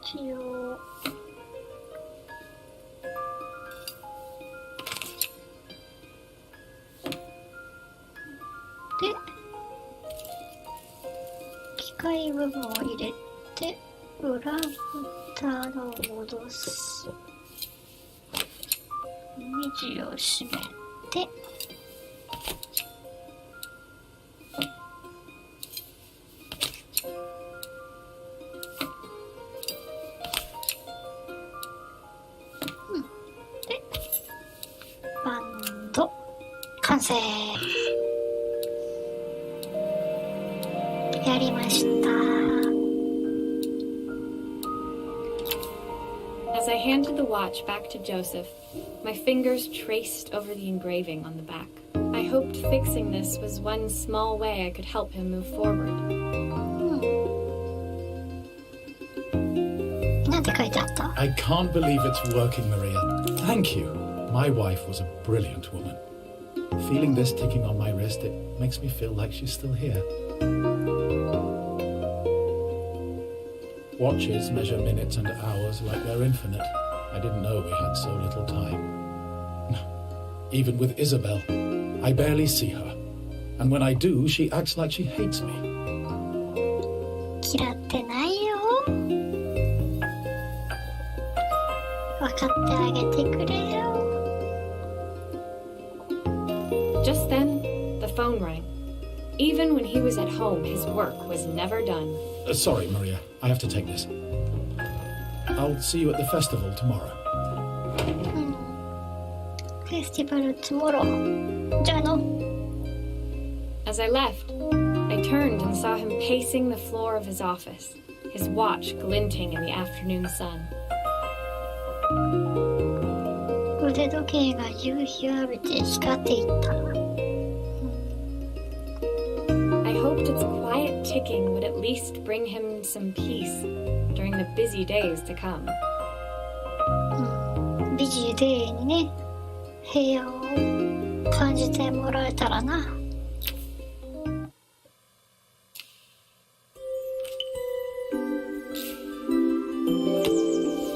一応、で、機械部分を入れて、裏蓋を戻す。ネジを締めて、で、バンド完成。やりました。As I handed the watch back to Joseph, my fingers traced over the engraving on the back. I hoped fixing this was one small way I could help him move forward. なんて書いてあった？ I can't believe it's working, Maria. Thank you. My wife was a brilliant woman. Feeling this ticking on my wrist, it makes me feel like she's still here. Watches measure minutes and hours like they're infinite. I didn't know we had so little time. Even with Isabel, I barely see her. And when I do, she acts like she hates me. 嫌ってないよ。分かってあげてくれよ。Just then, the phone rang. Even when he was at home, his work was never done. Sorry, Maria. I have to take this. I'll see you at the festival tomorrow. フェスティバルtomorrow。じゃあの。As I left, I turned and saw him pacing the floor of his office, his watch glinting in the afternoon sun. 腕時計が夕日を浴びて光っていった。I hoped its quiet ticking would at least bring him some peace during the busy days to come. ビジーデーにね、平和を感じてもらえたらな。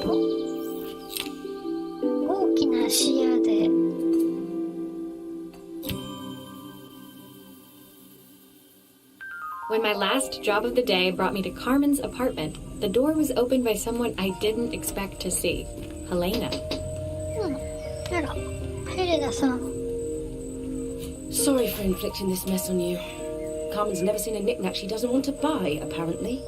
お When my last job of the day brought me to Carmen's apartment, the door was opened by someone I didn't expect to see, Helena. あら、ヘレナさん。 Sorry for inflicting this mess on you. Carmen's never seen a knick-knack she doesn't want to buy, apparently.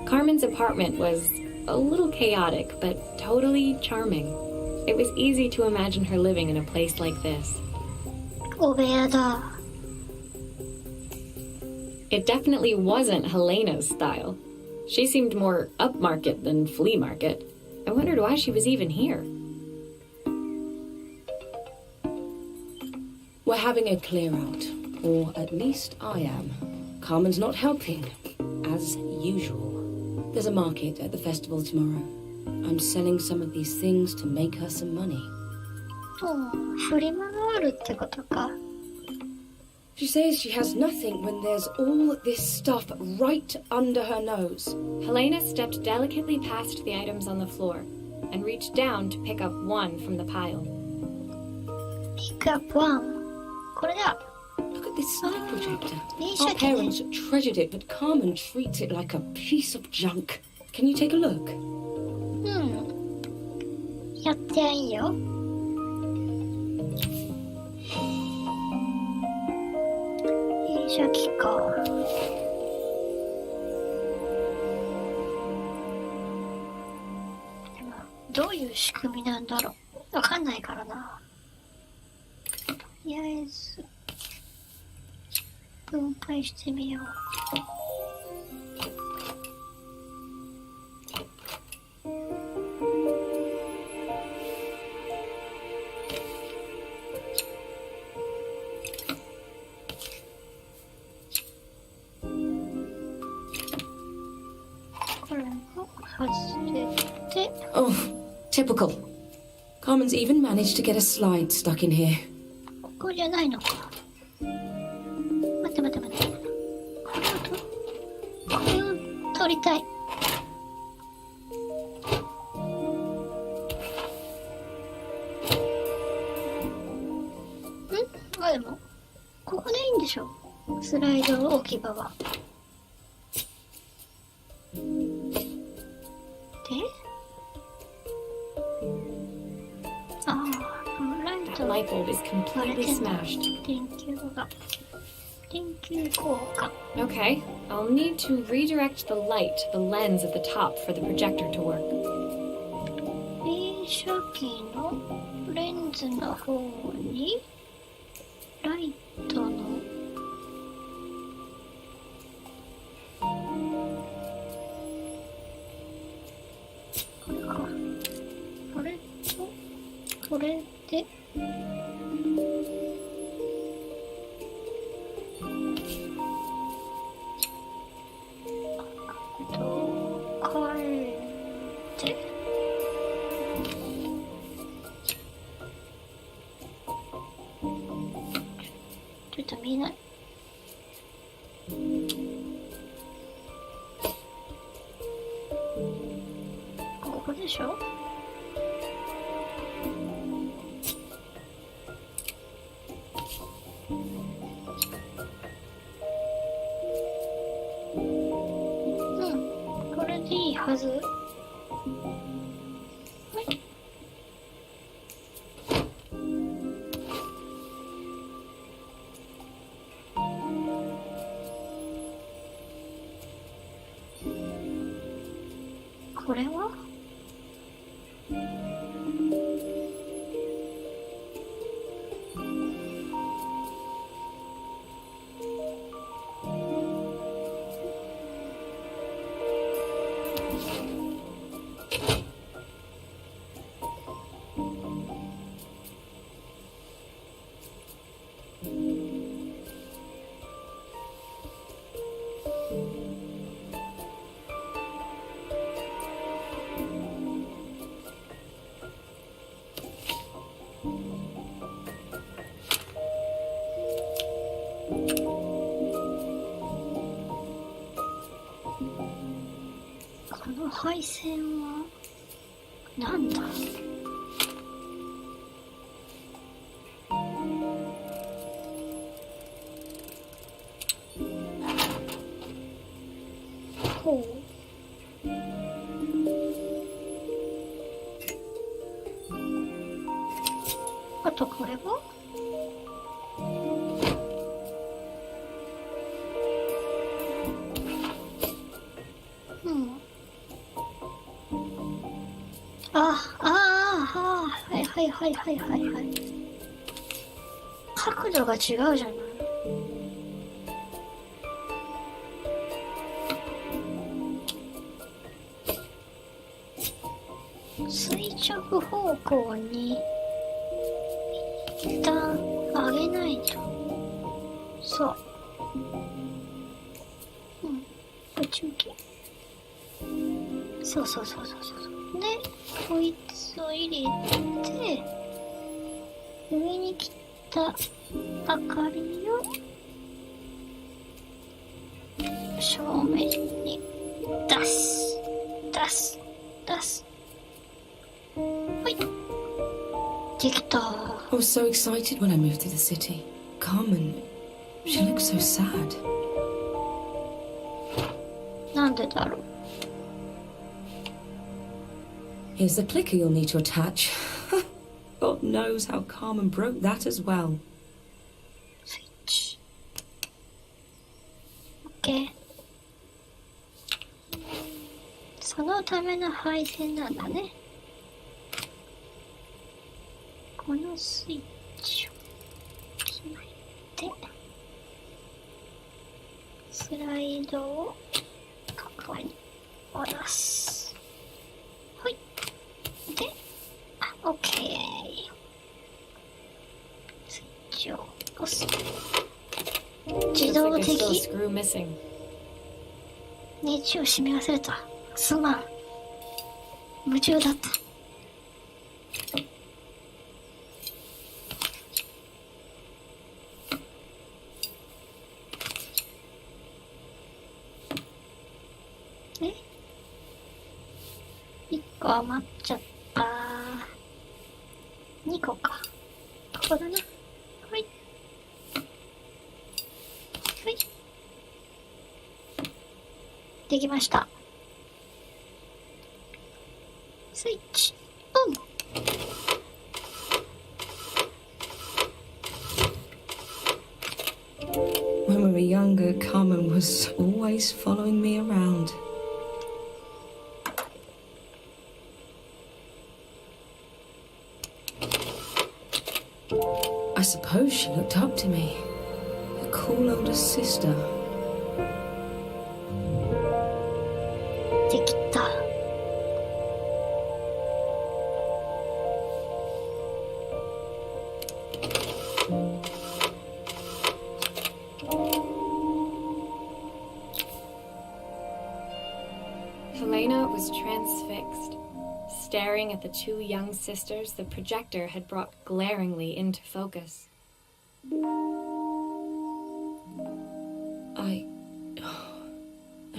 Carmen's apartment was a little chaotic, but totally charming. It was easy to imagine her living in a place like this. お部屋だ。 It definitely wasn't Helena's style. She seemed more upmarket than flea market. I wondered why she was even here. We're having a clear out, or at least I am. Carmen's not helping, as usual. There's a market at the festival tomorrow. I'm selling some of these things to make her some money. フリマがあるってことか。 She says she has nothing when there's all this stuff right under her nose. Helena stepped delicately past the items on the floor and reached down to pick up one from the pile. Pick up one. これだ。 Look at this slide projector. いい Our 写真ね。 parents treasured it, but Carmen treats it like a piece of junk. Can you take a look? やってやいいよ。映写機か。でもどういう仕組みなんだろう。わかんないからな。とりあえず分解してみよう。これを外れて。 Oh, typical. Carmen's even managed to get a slide stuck in here. ここじゃないのか。待って待って待って。これを取りたい。あ、でも、ここでいいんでしょ。スライド置き場は。で、ああ、ライ That ト light bulb is completely smashed. 電球が。電球交換。 Okay, I'll need to redirect the light to the lens at the top for the projector to work. 映写機のレンズの方にライトのこれか。これとこれで変えてちょっと見えない。ここでしょ。これでいいはず。はい。これはこの配線はなんだ。あとこれもはいはいはいはいはい。角度が違うじゃない。垂直方向に一旦上げないと。そう。こっち向き。そう。で、こいつを入れて、上に切った明かりを正面に出す。はい。できた。I was so excited when I moved to the city. Carmen, she looks so sad. なんでだろう。Here's the clicker you'll need to attach. God knows how Carmen broke that as well. スイッチ。OK。そのための配線なんだね。このスイッチを決めて、スライドをここに下ろす。はい。で、OK。スイッチを押す。自動的。ネジを締め忘れた。すまん。夢中だった。1個余っちゃった。2個か。ここだな。はい。はい。できました。スイッチオン。When we were younger, Carmen was always following me around. I suppose she looked up to me. A cool older sister. できた。Helena was transfixed, staring at the two young sisters the projector had brought glaringly into focus. I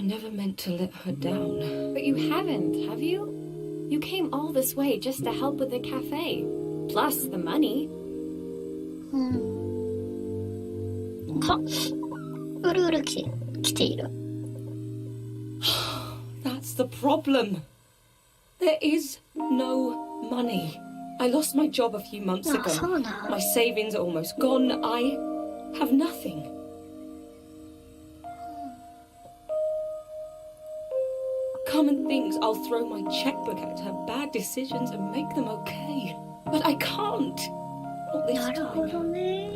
never meant to let her down. But you haven't, have you? You came all this way just to help with the cafe, plus the money. うるうる来ている。That's the problem. There is no money. I lost my job a few months ago. My savings are almost gone. I have nothing. Carmen thinks I'll throw my checkbook at her bad decisions and make them okay. But I can't. Not this なるほど time. ね。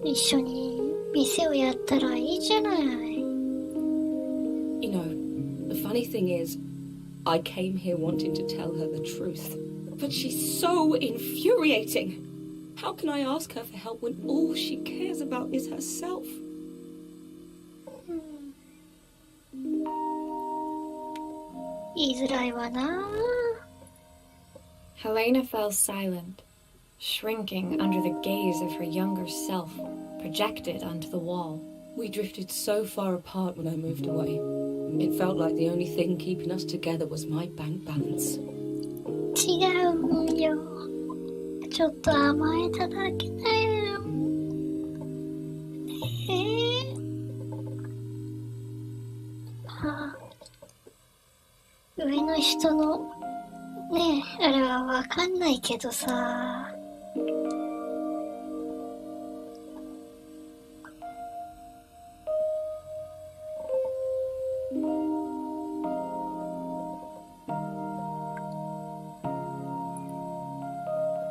一緒に店をやったらいいじゃない。You know, the funny thing is, I came here wanting to tell her the truth. But she's so infuriating. How can I ask her for help when all she cares about is herself? 言いづらいわな。Helena fell silent, shrinking under the gaze of her younger self, projected onto the wall. We drifted so far apart when I moved away. It felt like the only thing keeping us together was my bank balance. 違うんよ。ちょっと甘えただけだよ。あ、上の人のねえあれはわかんないけどさ。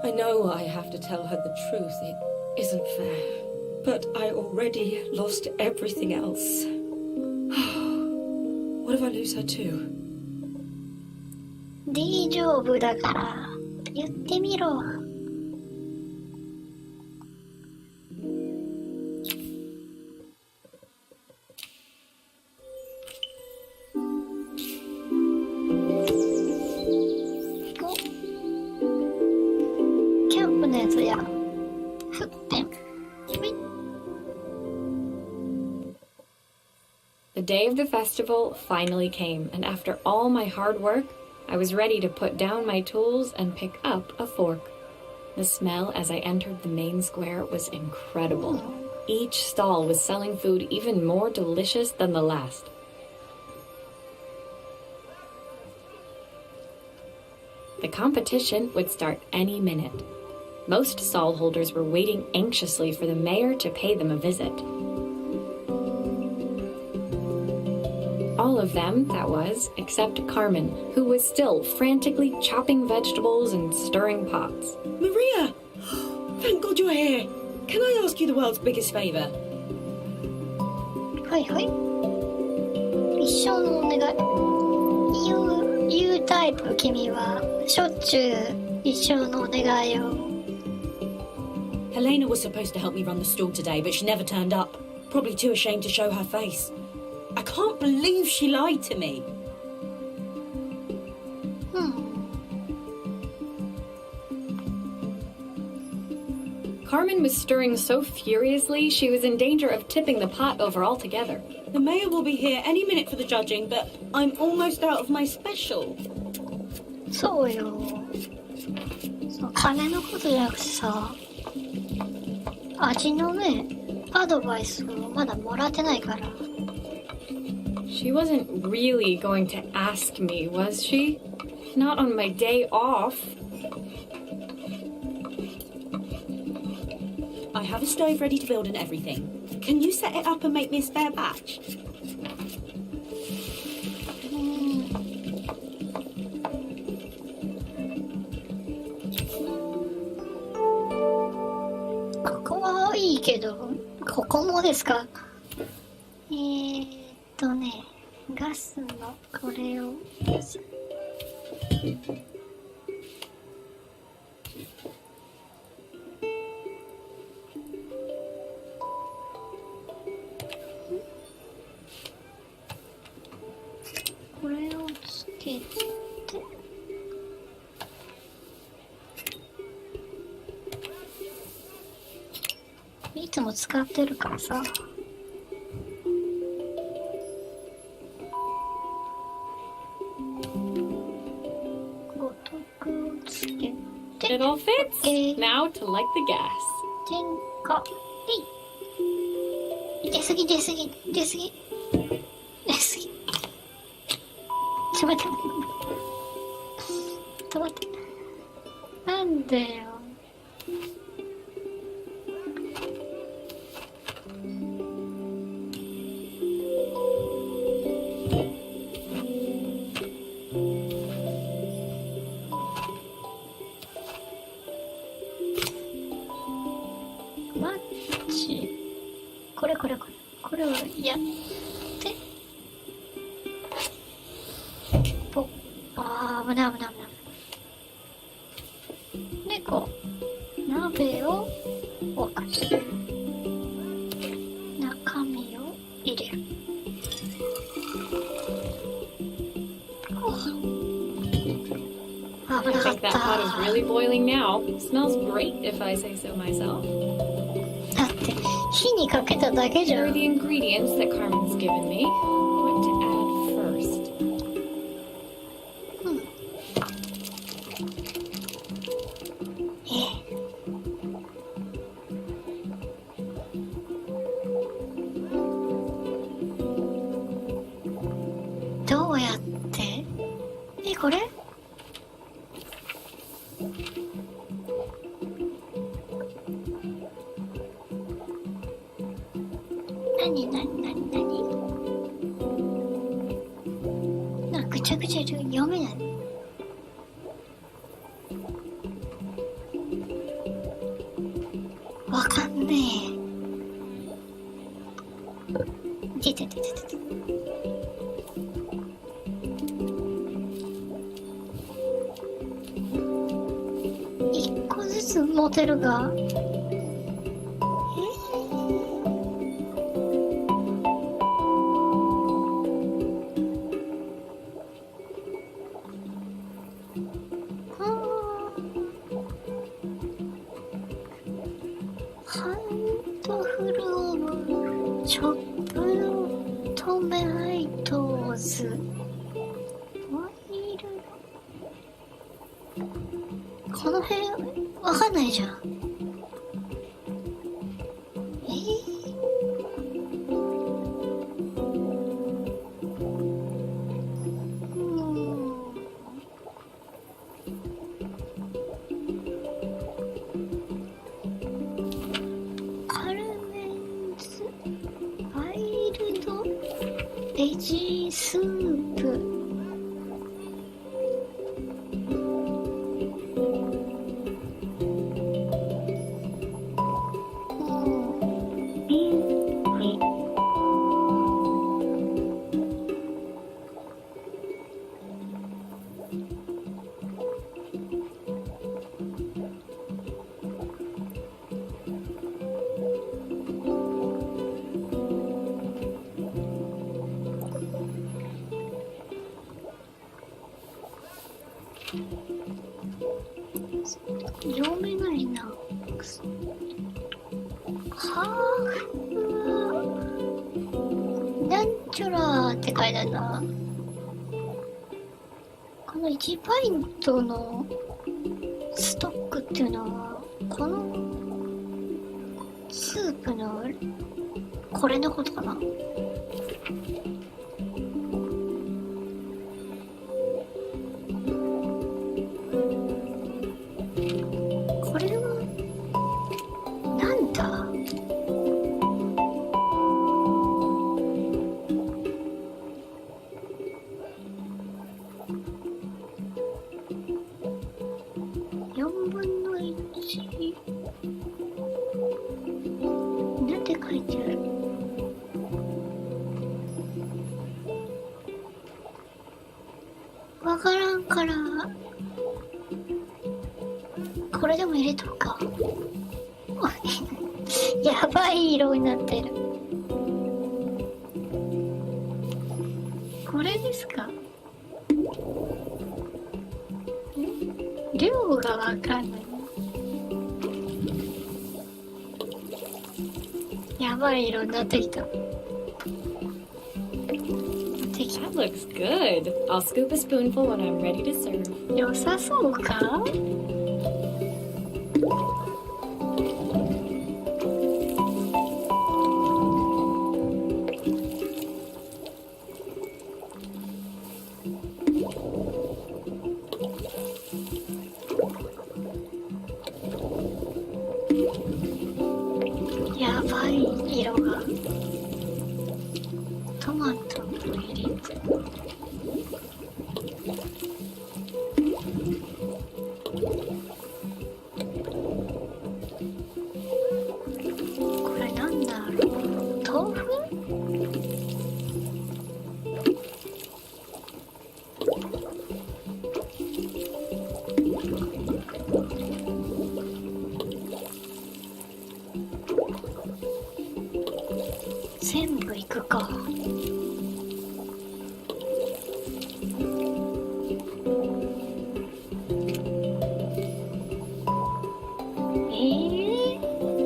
I know I have to tell her the truth. It isn't fair. But I already lost everything else. What if I lose her too? 大丈夫だから言ってみろ。キャンプのやつや。ふってん。The day of the festival finally came, and after all my hard work, I was ready to put down my tools and pick up a fork. The smell as I entered the main square was incredible. Each stall was selling food even more delicious than the last. The competition would start any minute. Most stall holders were waiting anxiously for the mayor to pay them a visit. All of them, that was, except Carmen, who was still frantically chopping vegetables and stirring pots. Maria! Thank God you're here. Can I ask you the world's biggest favour? はいはい。一生のお願い。言うタイプ、君は。しょっちゅう一生のお願いを。Helena was supposed to help me run the stall today, but she never turned up. Probably too ashamed to show her face. I can't believe she lied to me. Carmen was stirring so furiously she was in danger of tipping the pot over altogether. The mayor will be here any minute for the judging, but I'm almost out of my special. そうよ。そう、金のことじゃなくてさ、味のね、アドバイスをまだもらってないから。She wasn't really going to ask me, was she? Not on my day off. I have a stove ready to build and everything. Can you set it up and make me a spare batch? ここはいいけど、ここもですか？ガスのこれを。これをつけて。いつも使ってるからさ。It all fits. Now to light the gas. 点火。出すぎ。ちょっと待って。なんでよ。これをやって危ないでこう鍋を置く中身を入れる危な I かっ think that pot た is really boiling now. Smells great if I say so myself. だって火にかけただけじゃ Here are ん the ingredients that Carmen's given me. What to add first? どうやってこれ何なんかぐちゃぐちゃ読めない。わかんねえ。出て。一個ずつ持てるが。ハンドフルオブチョップトメトーズワイルド。この辺わかんないじゃん。ベジスープ。読めないな。ハーフなんちゃらって書いてあるな。この1パイントのストックっていうのはこのスープのこれのことかな。これはなんだ。4分の1なんて書いてある。わからんからこれでも入れとくか。やばい色になってる。これですか。量がわかんない。やばい色になってきた。That looks good. I'll scoop a spoonful when I'm ready to serve. 良さそうか。やばい色が。トマトを入れて。これなんだろう。豆腐？全部いくか。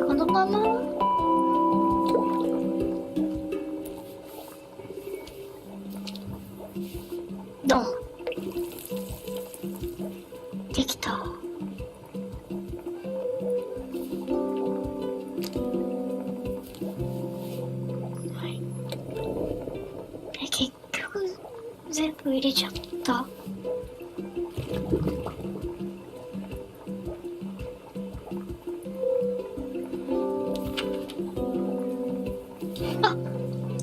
このままドンできた。結局全部入れちゃった。あ、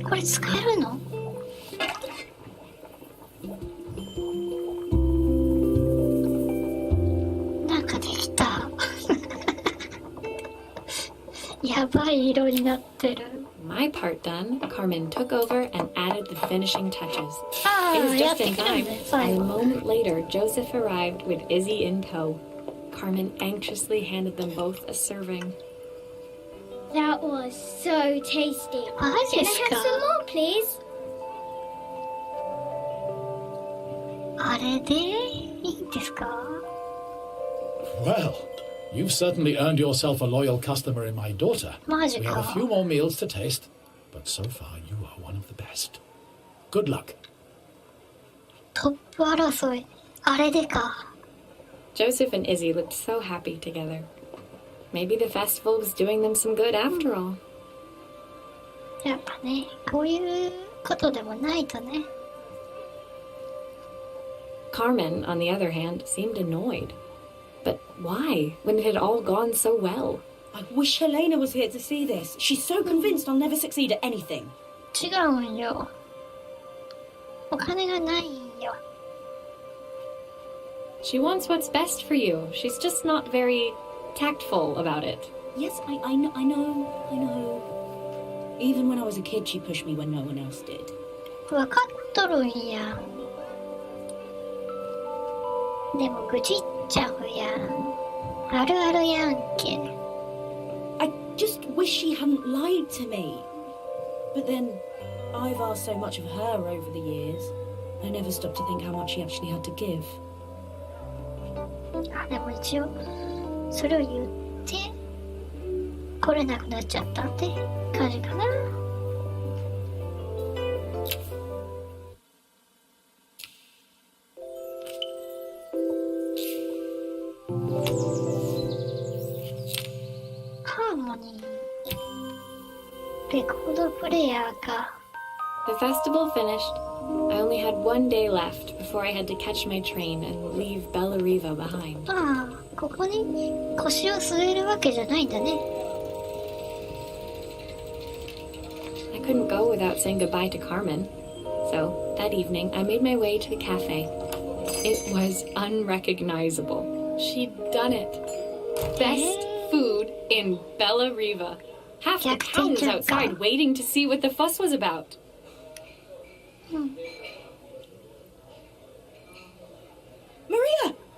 これ使えるの？なんかできた。やばい色になってる。My part done, Carmen took over and added the finishing touches. It was やっ just て in くる time, ね、最 and a 後。 moment later, Joseph arrived with Izzy in tow. Carmen anxiously handed them both a serving. That was so tasty. Can マジで I す have か？ some more, please? あれでいいんですか？ Well, you've certainly earned yourself a loyal customer in my daughter. マジ We have か。 a few more meals to taste, but so far you are one of the best. Good luck. トップ争い。あれでか。 Joseph and Izzy looked so happy together. Maybe the festival was doing them some good after all. やっぱね、こういうことでもないとね。 Carmen, on the other hand, seemed annoyed. But why, when it had all gone so well? I wish Helena was here to see this. She's so convinced I'll never succeed at anything. 違うんよ。お金がないんよ。 She wants what's best for you. She's just not very tactful about it. Yes, I know. Even when I was a kid, she pushed me when no one else did. わかっとるんや。でも愚痴っちゃうやん。あるあるやんけ。 I just wish she hadn't lied to me. But then, I've asked so much of her over the years. I never stopped to think how much she actually had to give. あ、でも一応、それを言って、来れなくなっちゃったって感じかな。ハーモニー。レコードプレイヤーか。The festival finished. I only had one day left before I had to catch my train and leave Bellariva behind. ああ、ここに腰を据えるわけじゃないんだね。I couldn't go without saying goodbye to Carmen. So, that evening, I made my way to the cafe. It was unrecognizable. She'd done it. Best food in Bellariva. Half the town was outside waiting to see what the fuss was about.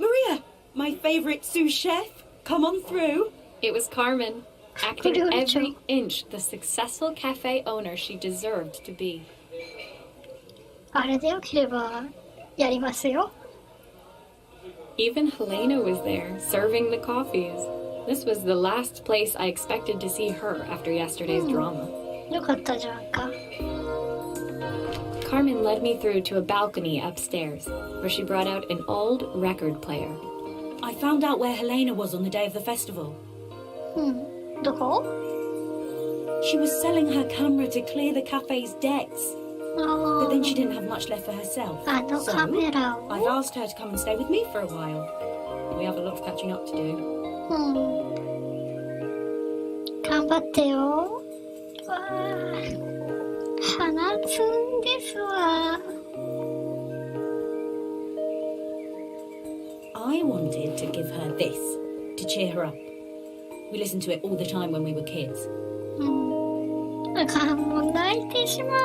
Maria! My favorite sous chef. Come on through. It was Carmen, acting every inch the successful cafe owner she deserved to be. あれでよければやりますよ。 Even Helena was there, serving the coffees. This was the last place I expected to see her after yesterday's drama. よかったじゃんか。 Carmen led me through to a balcony upstairs, where she brought out an old record player. I found out where Helena was on the day of the festival. どこ？ She was selling her camera to clear the cafe's debts. あ But ー then she didn't have much left for herself. あの So, カメラを。 I've asked her to come and stay with me for a while. We have a lot of catching up to do. 頑張ってよ。わあ、鼻つんですわ。 I wanted to give her this to cheer her up. We listened to it all the time when we were kids. もう泣いてしまう。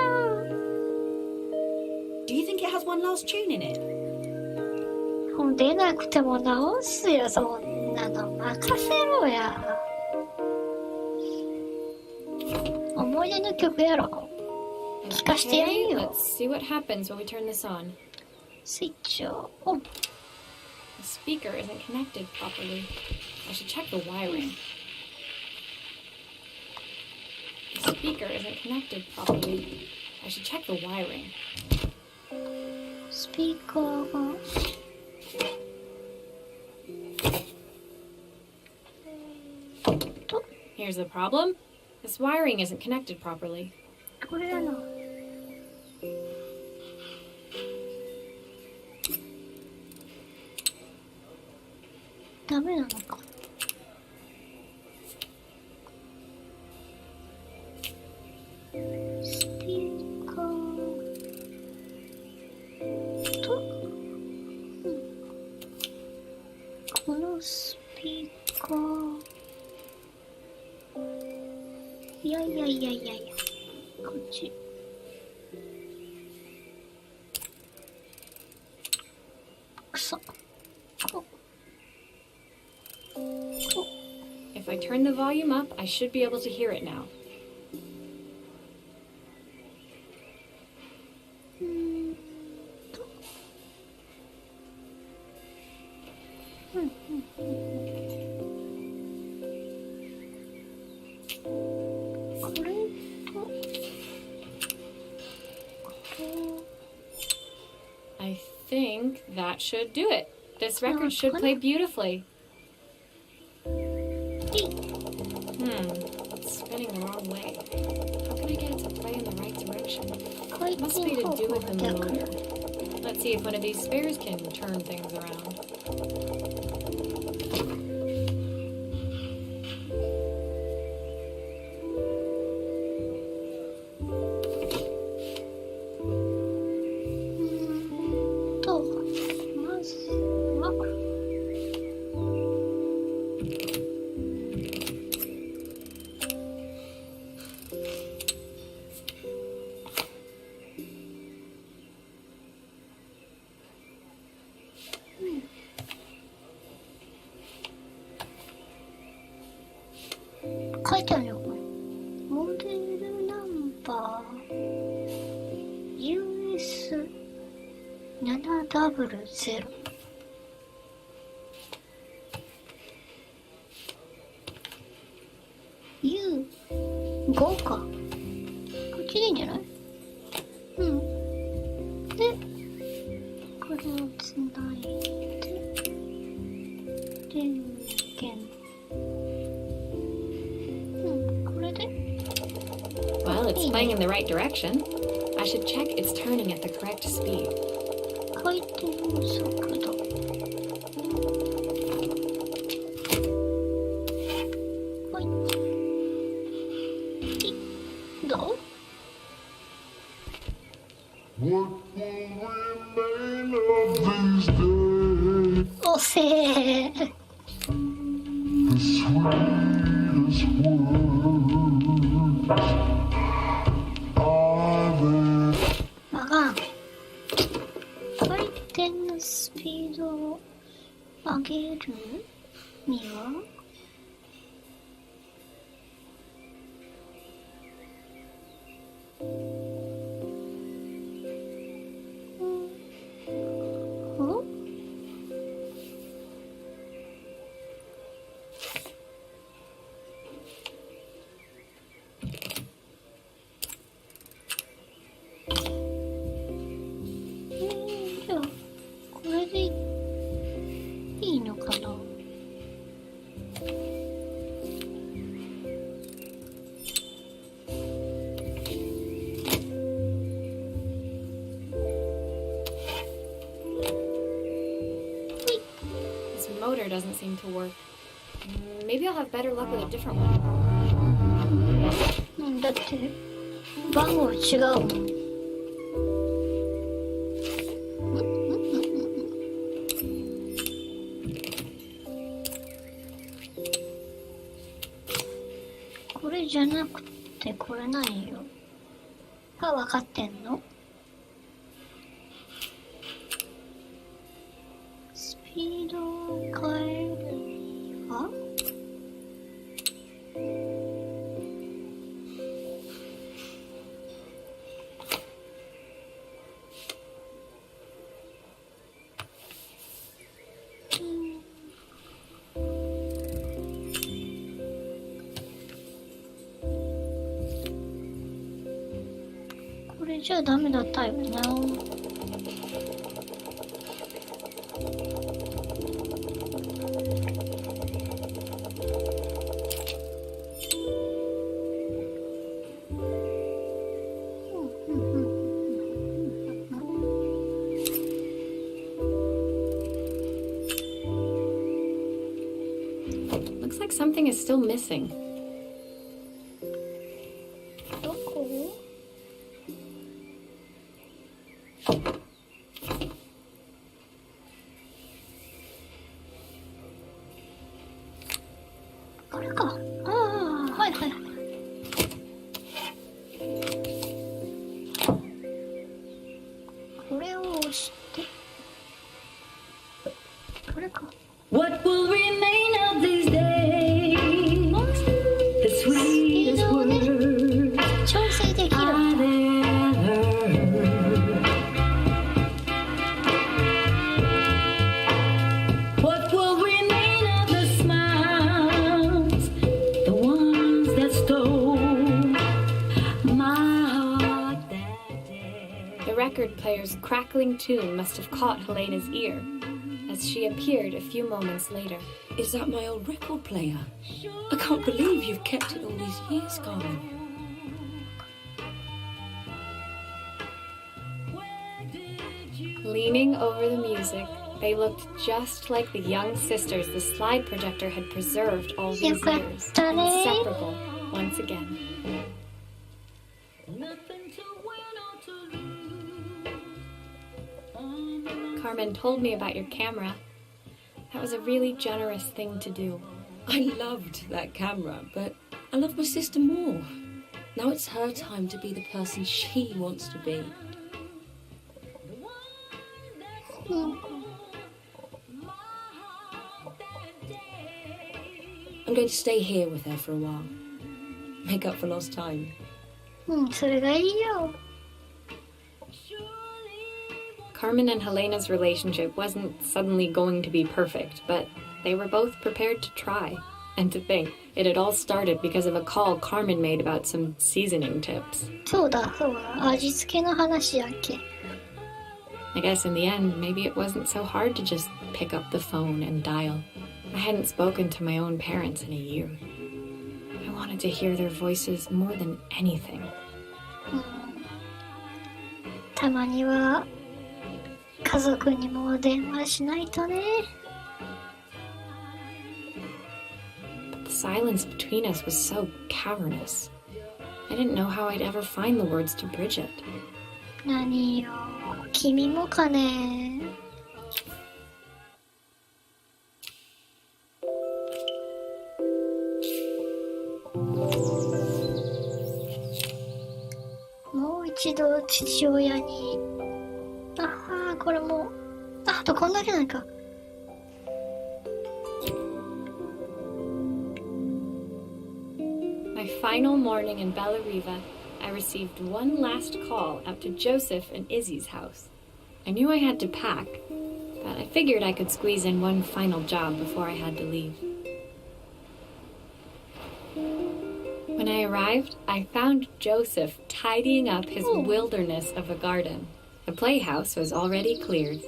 Do you think it has one last tune in it? もう出なくても直すよ、そんなの任せろや。思い出の曲やろ。聞かしてやる Okay, よ。 let's see what happens when we turn this on. スイッチをオン。 The speaker isn't connected properly. I should check the wiring. The speaker isn't connected properly. I should check the wiring. スピーカーが。Here's the problem. This wiring isn't connected properly. これだな。ダメなのか。スピーカーと、このスピーカー、いや、こっち。くそ。If I turn the volume up, I should be able to hear it now. I think that should do it. This record should play beautifully. It's spinning the wrong way. How can I get it to play in the right direction? It must be to do with the motor. Let's see if one of these spares can turn things around.書いてあるよ、これ。モデルナンバー US700。U5 か。こっちでいいんじゃない？うん。で、これをつないで、電源。Well, it's playing in the right direction. I should check it's turning at the correct speed. 回転速度。はい。どう？ What will remain of these days? おせー。 The sweetest words are there. あかん。回転のスピードを上げるにはじゃあこれでいいのかな。This motor doesn't seem to work. Maybe I'll have better luck with a different one. うん、だって番号違うもん。これじゃなくてこれ何よ。が分かってんの？スピードを変えるには？これじゃダメだったよな。something is still missing. どこ？これか。ああ、はいはい。これを押して。これか。What will remain of these days? The sweetest word 調整できる。 I've ever heard. What will remain of the smiles, the ones that stole my heart that day? The record player's crackling tune must have caught Helena's ear, as she appeared a few moments later. Is that my old record player? I can't believe you've kept it all these years, Carmen. Leaning over the music, they looked just like the young sisters the slide projector had preserved all these years, inseparable once again. Nothing to win or to lose. Carmen told me about your camera. That was a really generous thing to do. I loved that camera, but I love my sister more. Now it's her time to be the person she wants to be. I'm going to stay here with her for a while. Make up for lost time. それがいいよ。 Carmen and Helena's relationship wasn't suddenly going to be perfect, but they were both prepared to try. And to think, it had all started because of a call Carmen made about some seasoning tips. そうだ、そうだ。味付けの話やっけ。 I guess in the end, maybe it wasn't so hard to just pick up the phone and dial. I hadn't spoken to my own parents in a year. I wanted to hear their voices more than anything. たまには家族にも電話しないとね。 But the silence between us was so cavernous. I didn't know how I'd ever find the words to bridge it. 何よ、君もかね。もう一度父親に。ああ、これもう。あとこんだけないか。My final morning in Bellariva, I received one last call out to Joseph and Izzy's house. I knew I had to pack, but I figured I could squeeze in one final job before I had to leave. When I arrived, I found Joseph tidying up his wilderness of a garden. The playhouse was already cleared.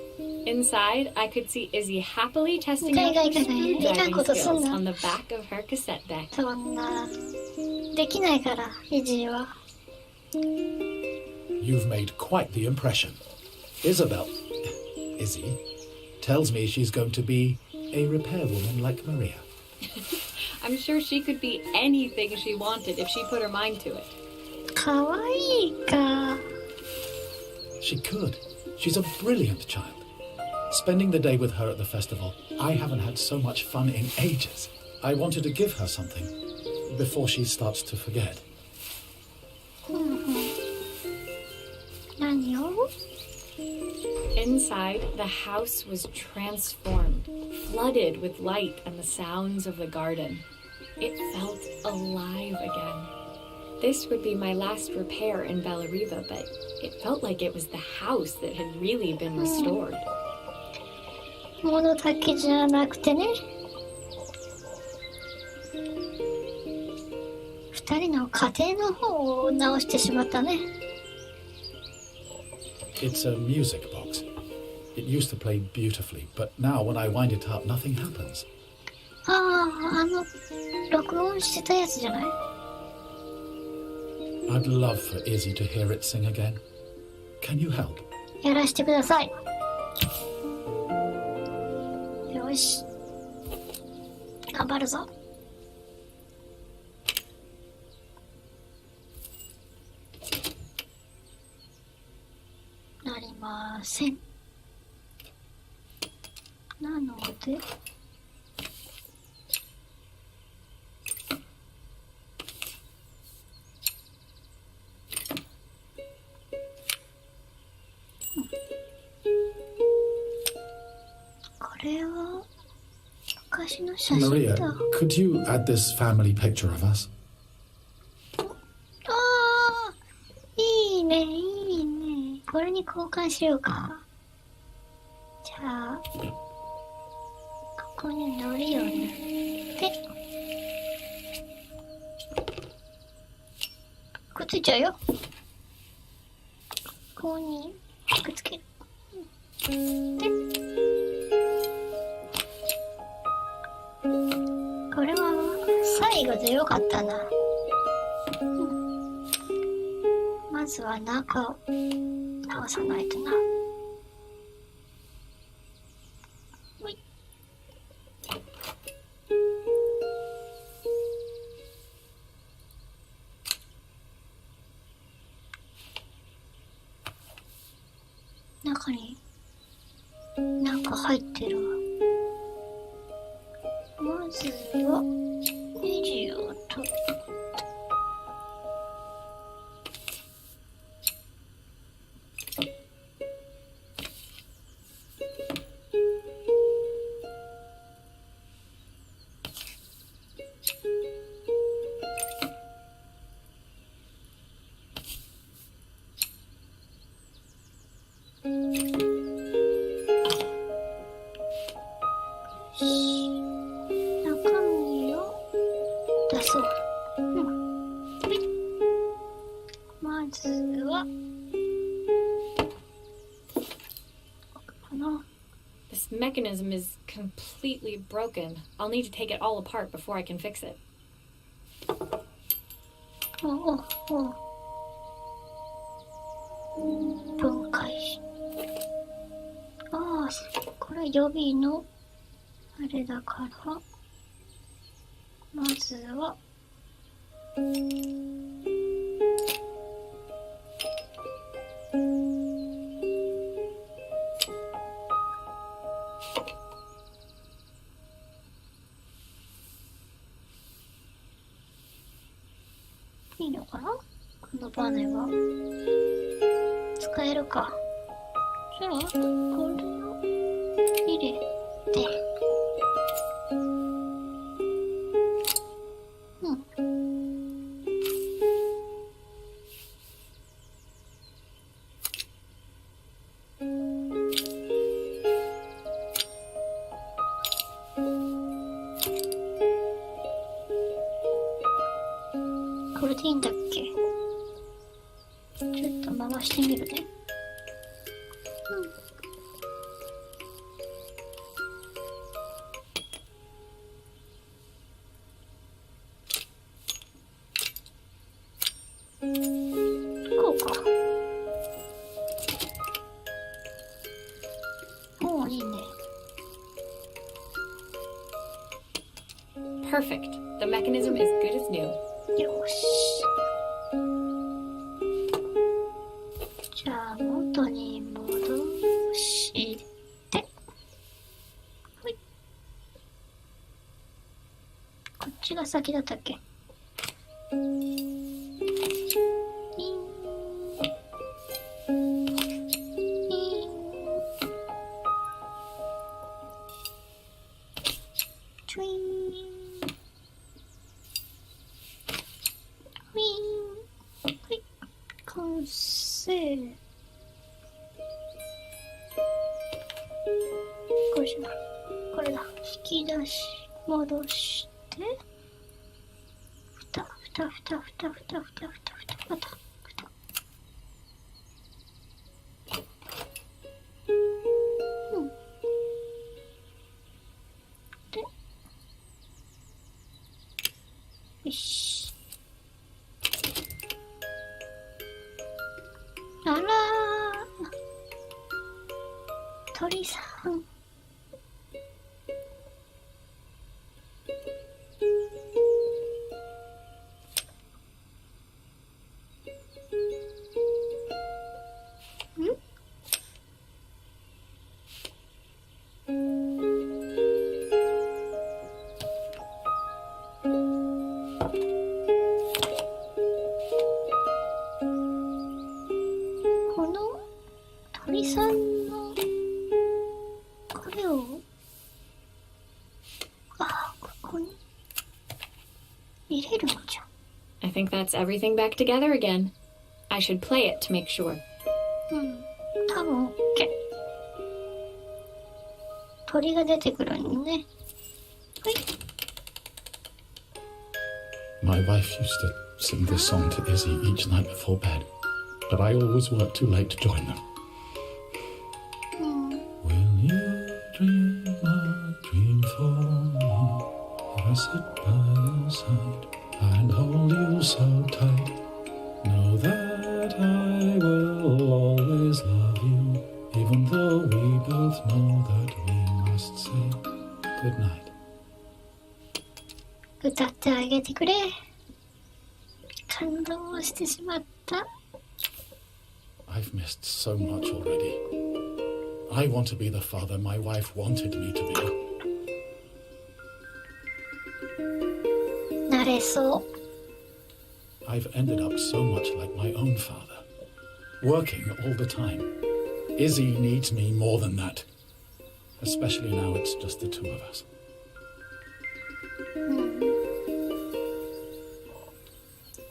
Inside, I could see Izzy happily testing out her screwdriving skills on the back of her cassette deck. そんなできないから、イジーは。 You've made quite the impression. Izzy, tells me she's going to be a repairwoman like Maria. I'm sure she could be anything she wanted if she put her mind to it. かわいいか。 She could. She's a brilliant child. Spending the day with her at the festival, I haven't had so much fun in ages. I wanted to give her something before she starts to forget. 何を？ Inside, the house was transformed, flooded with light and the sounds of the garden. It felt alive again. This would be my last repair in Bellariva, but it felt like it was the house that had really been restored. 物だけじゃなくてね。二人の家庭の方を直してしまったね。 It's a music box. It used to play beautifully, but now when I wind it up, nothing happens. ああ、録音してたやつじゃない？ I'd love for Izzy to hear it sing again. Can you help? やらしてください。よし。頑張るぞ。ません。なので、これは昔の写真 Maria, だ。could you add this family picture of us? ああ、いいね、いいね。これに交換しようか。じゃあ、ここに糊を塗って、くっついちゃうよ。ここにくっつける。で、これは最後でよかったな。まずは中を直さないとな。ほい。中になんか入ってるわ。まずはネジを取る。中身を出そう。ほい。まずはこの This mechanism is completely broken. I'll need to take it all apart before I can fix it. お分解し、ああ、これ予備のあれだから、まずは、いいのかな？このバネは。使えるか。じゃあ、これを入れて。これでいいんだっけ？ちょっと回してみるね。こうか。おお、いいね。Perfect. The mechanism is good as new. よし。じゃあ元に戻して、ほい。こっちが先だったっけ？チュイーン。ウィーン。はい。完成。これじゃない。これだ。引き出し、戻して。ふた。で、よし。あらー。鳥さん。鳥さんの声を、ここに入れるのじゃ。I think that's everything back together again. I should play it to make sure. 多分 OK。鳥が出てくるのね。はい。My wife used to sing this song to Izzy each night before bed, but I always worked too late to join them. Will you dream a dream for me? If I sit by your side and hold you so tight, know that I will always love you, even though we both know that we must say goodnight. 歌ってあげてくれ。感動してしまった。I've missed so much already. I want to be the father my wife wanted me to be. なれそう。I've ended up so much like my own father, working all the time. Izzy needs me more than that, especially now it's just the two of us.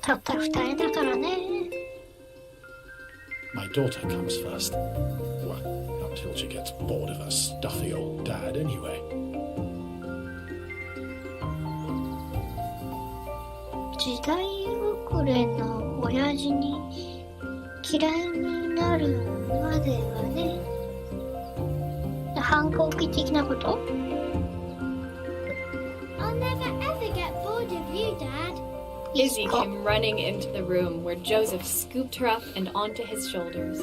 たった二人だからね。My daughter comes first. Well, until she gets bored of her stuffy old dad anyway. 時代遅れの親父に嫌いになるまではね。反抗期的なこと？ I'll never ever get bored of you, Dad. Izzy came running into the room where Joseph scooped her up and onto his shoulders.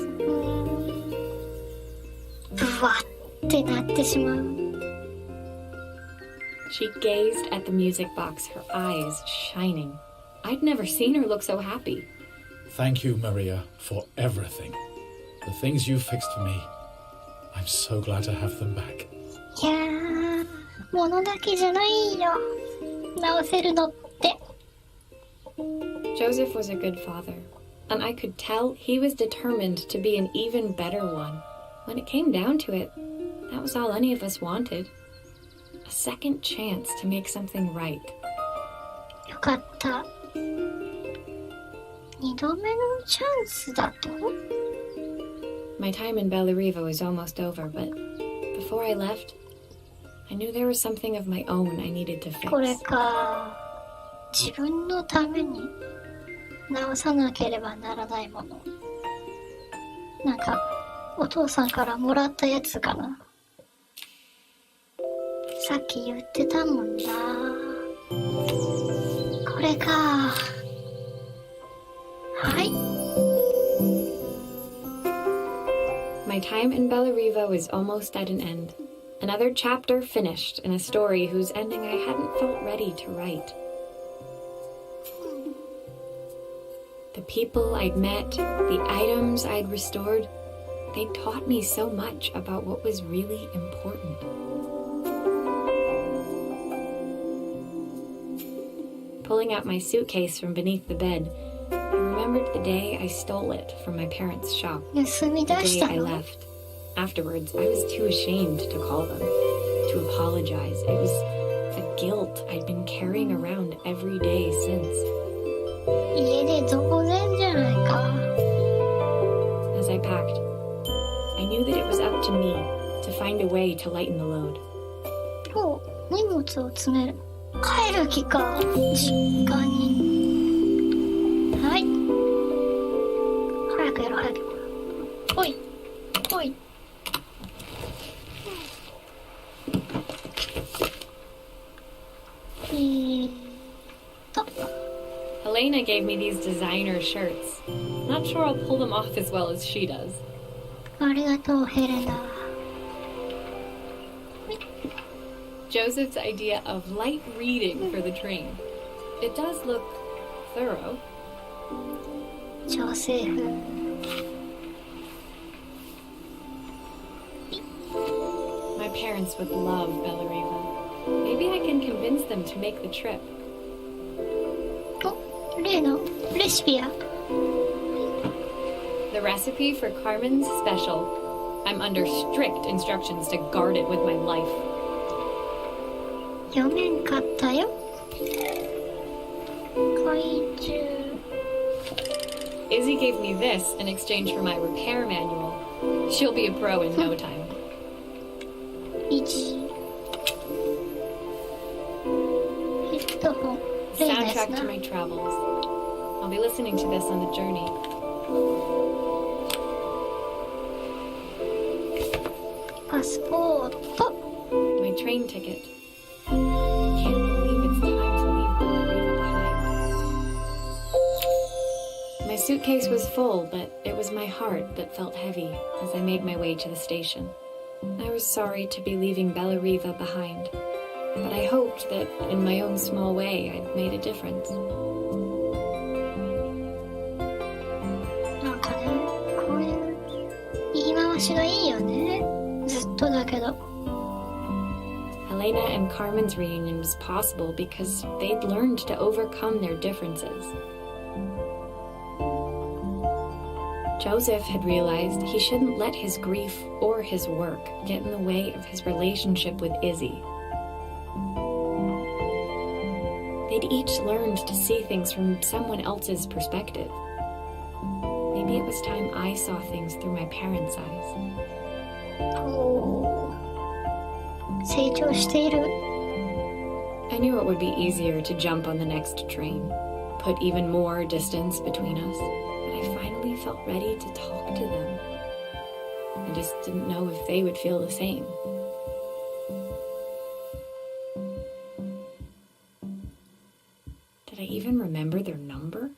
ブワってなってしまう。She gazed at the music box, her eyes shining. I'd never seen her look so happy. Thank you, Maria, for everything. The things you fixed for me. I'm so glad to have them back. いやー、物だけじゃないよ。直せるのって。Joseph was a good father, and I could tell he was determined to be an even better one. When it came down to it, that was all any of us wanted. A second chance to make something right. よかった。二度目のチャンスだと？ My time in Bellariva was almost over, but before I left, I knew there was something of my own I needed to fix. これか。自分のために直さなければならないもの。なんか、お父さんからもらったやつかな。さっき言ってたもんな。これか。はい。My time in Bellariva was almost at an end. Another chapter finished in a story whose ending I hadn't felt ready to write. The people I'd met, the items I'd restored, they taught me so much about what was really important. Pulling out my suitcase from beneath the bed, I remembered the day I stole it from my parents' shop. The day I left. Afterwards, I was too ashamed to call them, to apologize. It was a guilt I'd been carrying around every day since. 家で当然じゃないか。 As I packed, I knew that it was up to me to find a way to lighten the load. お、荷物を詰める。帰る気か。実家に。はい。早くやろう、早く。来い。来い。Elena gave me these designer shirts. Not sure I'll pull them off as well as she does. ありがとう、ヘレナ。Joseph's idea of light reading for the train. It does look thorough. 超セーフ。My parents would love Bellariva. Maybe I can convince them to make the trip. お、例のレシピや。The recipe for Carmen's special I'm under strict instructions to guard it with my life. 読めんかったよ。怪獣。Izzy gave me this in exchange for my repair manual. She'll be a pro in no time. 1ヘッドホン。例のやつ Soundtrack な to my travels. I'll be listening to this on the journey. パスポート。 My train ticket. I can't believe it's time to leave Bellarina behind. My suitcase was full, but it was my heart that felt heavy as I made my way to the station. I was sorry to be leaving Bellariva behind, but I hoped that in my own small way I'd made a difference. なんかね、こういう言い回しがいいよね。ずっとだけど。Helena and Carmen's reunion was possible because they'd learned to overcome their differences. Joseph had realized he shouldn't let his grief or his work get in the way of his relationship with Izzy. They'd each learned to see things from someone else's perspective. Maybe it was time I saw things through my parents' eyes. 成長している。 I knew it would be easier to jump on the next train, put even more distance between us, but I finally felt ready to talk to them. I just didn't know if they would feel the same. Did I even remember their number?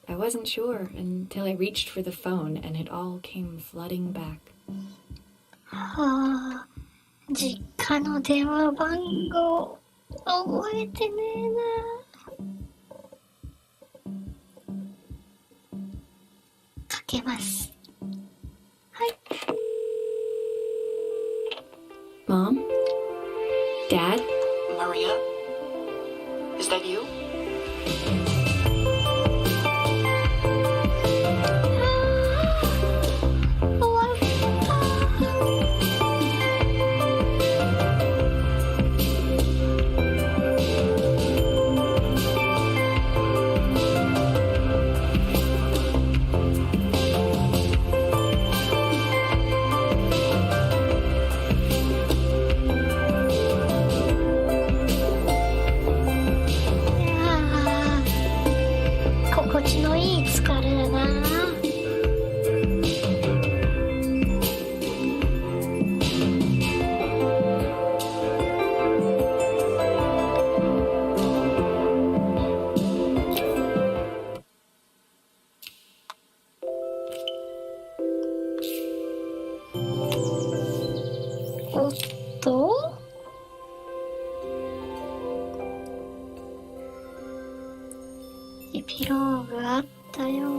I wasn't sure until I reached for the phone and it all came flooding back. はあ、実家の電話番号覚えてねえな。かけます。はい。Mom? Dad? Maria? Is that you? 終わった。心地のいい疲れだな。おっと？エピローグあったよ。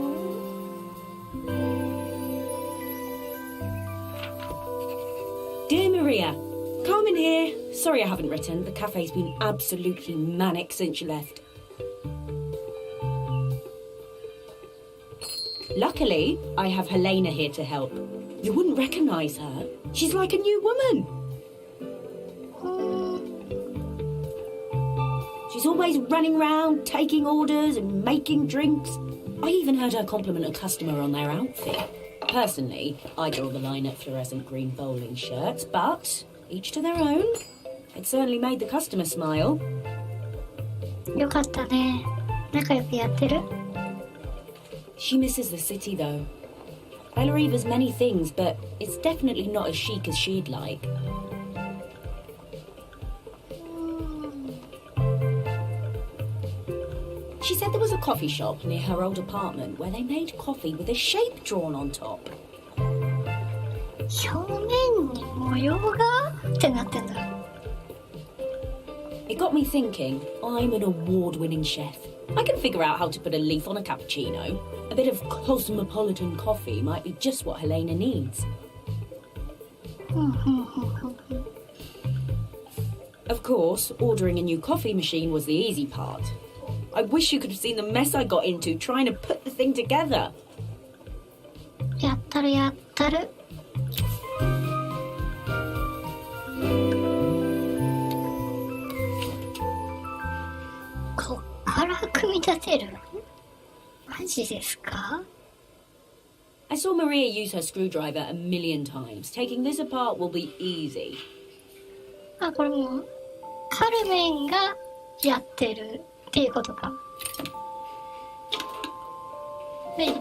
Dear Maria, Carmen here. Sorry I haven't written. The cafe's been absolutely manic since you left. Luckily, I have Helena here to help. You wouldn't recognise her. She's like a new woman. She's always running around, taking orders and making drinks. I even heard her compliment a customer on their outfit. Personally, I draw the line at fluorescent green bowling shirts, but each to their own. It certainly made the customer smile. よかったね。仲良くやってる？ She misses the city, though. Bellariva's many things, but it's definitely not as chic as she'd like. She said there was a coffee shop near her old apartment where they made coffee with a shape drawn on top. 表面に模様がってなってんだ。 It got me thinking, I'm an award-winning chef. I can figure out how to put a leaf on a cappuccino. A bit of cosmopolitan coffee might be just what Helena needs. Of course, ordering a new coffee machine was the easy part. I wish you could have seen the mess I got into trying to put the thing together. やったるやったる。立てる？マジですか？ I saw Maria use her screwdriver a million times. Taking this apart will be easy. あ、これもうカルメンがやってるっていうことか。はい。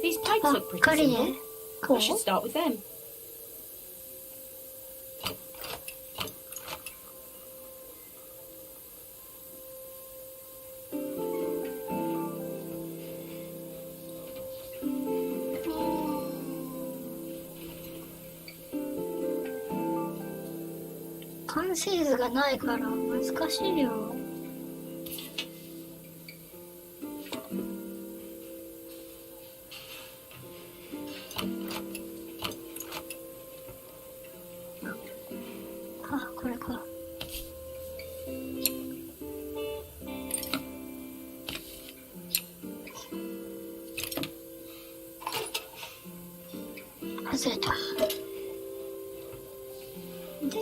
These pipes look pretty simple. I should start with them. 完成図がないから難しいよ。あ、これか。外れた。で、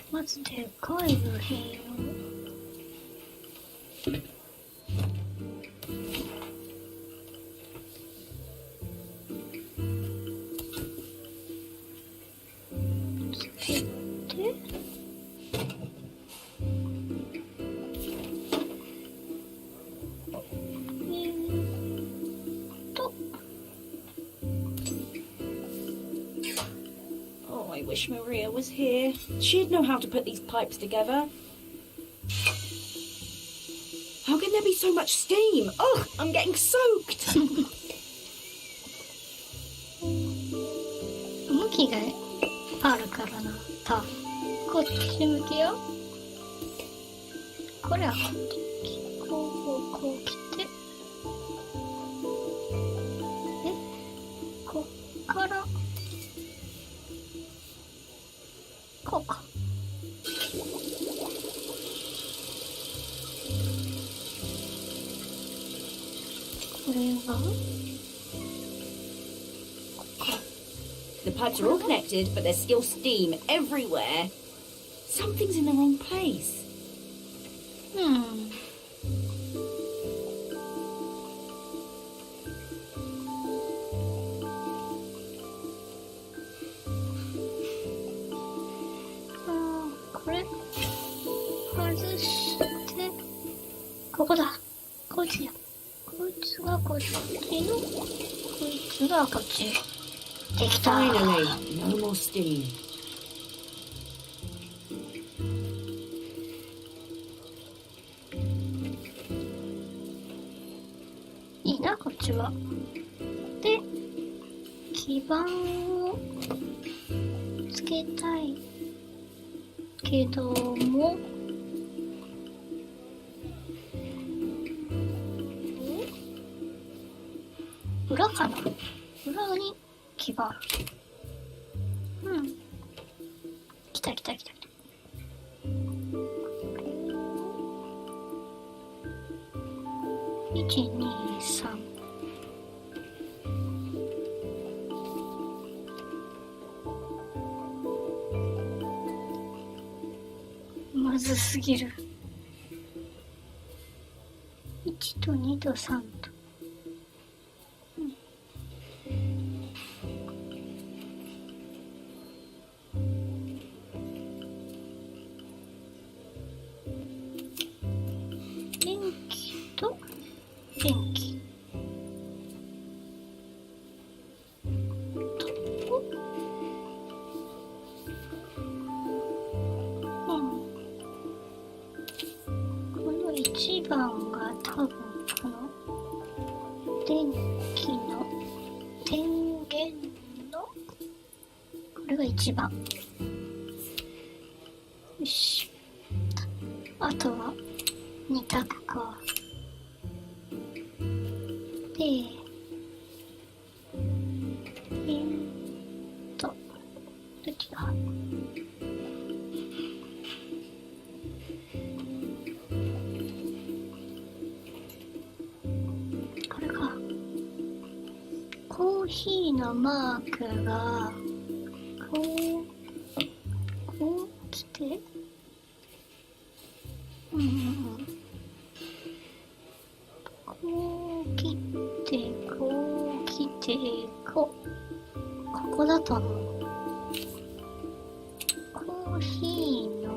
まずでかい部品をつけて、Oh, I wish Maria was here. She'd know how to put these pipes together. How can there be so much steam? Ugh, I'm getting soaked. 向きがあるからな。多分こっち向きよ。これはこっち。こう来て、でこっからこうか。これが The pipes are all connected, but there's still steam everywhere. Something's in the wrong place. これ外して、ここだ。こいつや。こいつがこっちの、こいつがこっち。できた。 Finally, no more steam. いいな、こっちは。で、基板をつけたいけども、裏かな？裏に基板。来た来た来た来た。1、2、3。まずすぎる。1と2と3と。電気と電気。この1番が多分この電気の電源のこれが1番。よし。あとは2択か。で、どっちだ？これか。コーヒーのマークがこう来て、こう切ってこう来てここだと思う。コーヒーの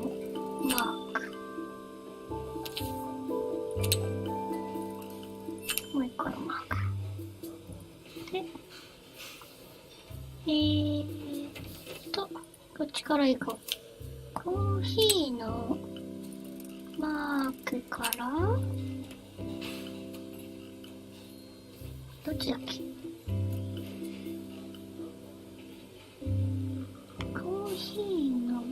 マーク、もう一個のマークで、こっちから行こう。コーヒーのマークからどっちだっけ？コーヒーの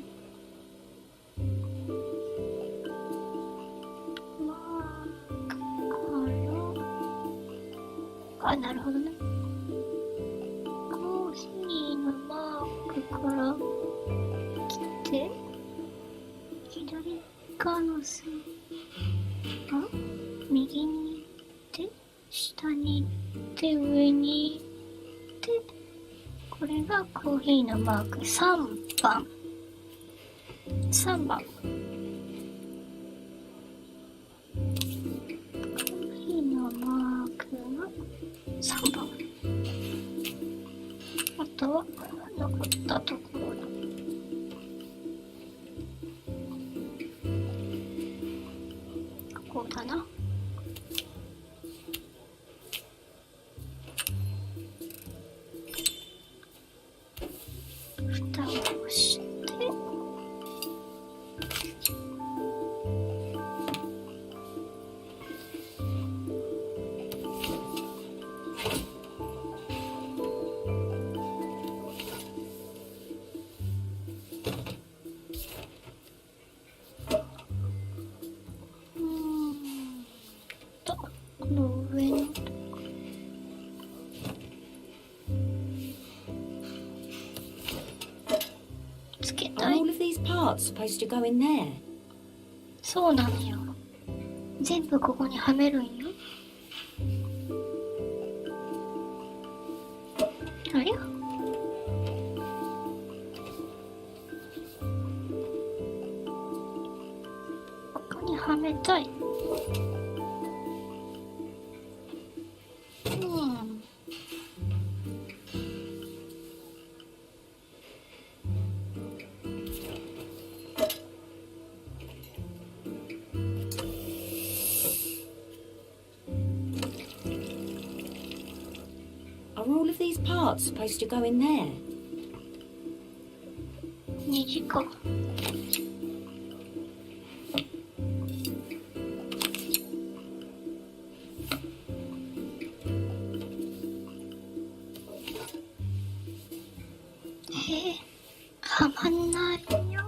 マークから、あ、なるほどね。コーヒーのマークから来て、左側の線が右に行って、下に行って上に行って、これがコーヒーのマーク3番。3番。コーヒーのマークが3番。あとは残ったところだ。こうだな。蓋をして、この上のとこつけた Are い。 all of these parts supposed to go in there? そうなのよ。全部ここにはめるんよ。あれ？ここにはめたい。Are all of these parts supposed to go in there? 虹か。はまんないよ。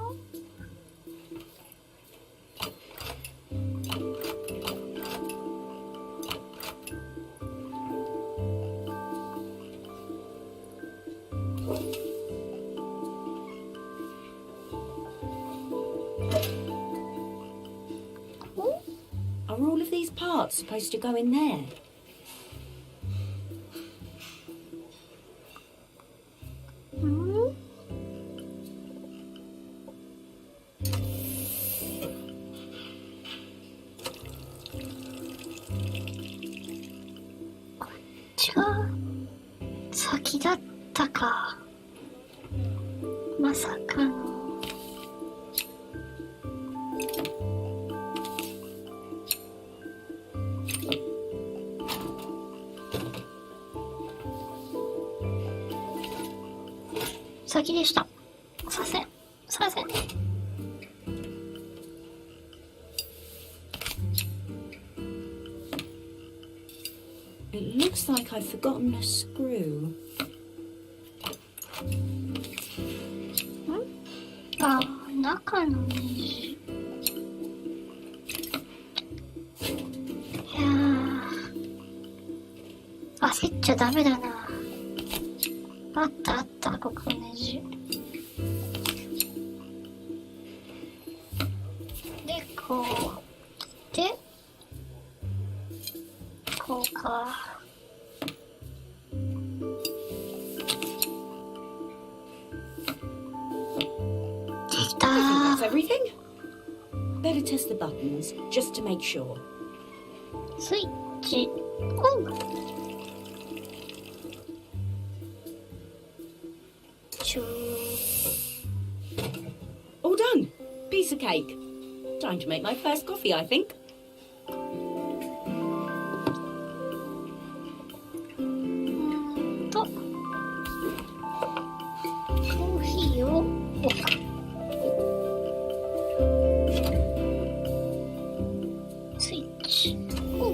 Are all of these parts supposed to go in there? こっちが先だったか。まさかの。先でした。させん。It looks like I've forgotten a screw. あ、中の虹。あったあった、ここネジ。で、こう。で、こうか。できた That's everything? Better test the buttons, just to make sure. スイッチオン。All done. Piece of cake. Time to make my first coffee, I think. コーヒーを置く。スイッチオン。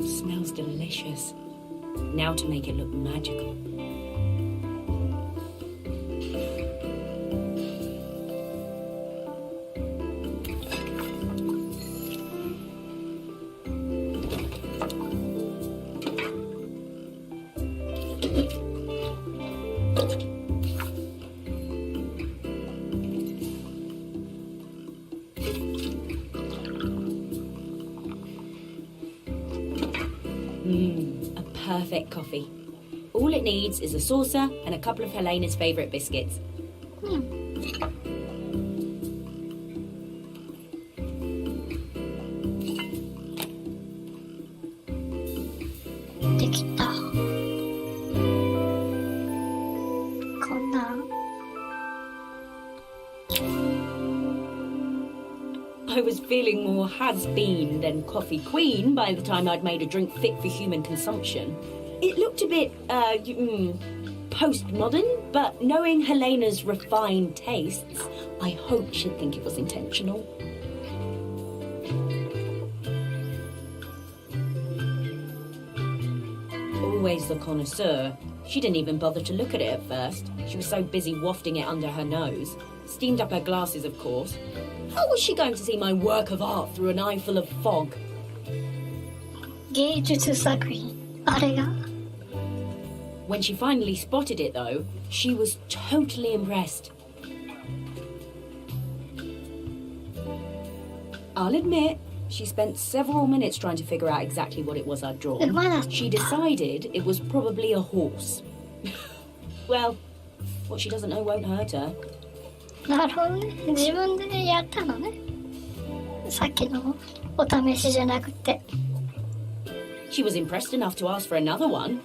Smells delicious. Now to make it look magical. A perfect coffee. All it needs is a saucer and a couple of Helena's favourite biscuits. できた。こんなん。I was feeling more has-been than coffee queen by the time I'd made a drink fit for human consumption. It looked a bit, postmodern, but knowing Helena's refined tastes, I hope she'd think it was intentional. Always the connoisseur. She didn't even bother to look at it at first. She was so busy wafting it under her nose. Steamed up her glasses, of course. How was she going to see my work of art through an eye full of fog? 芸術作品。あれが。When she finally spotted it, though, she was totally impressed. I'll admit, she spent several minutes trying to figure out exactly what it was I'd drawn. She decided it was probably a horse. Well, what she doesn't know won't hurt her. なるほどね。自分でやったのね。さっきのお試しじゃなくて。She was impressed enough to ask for another one.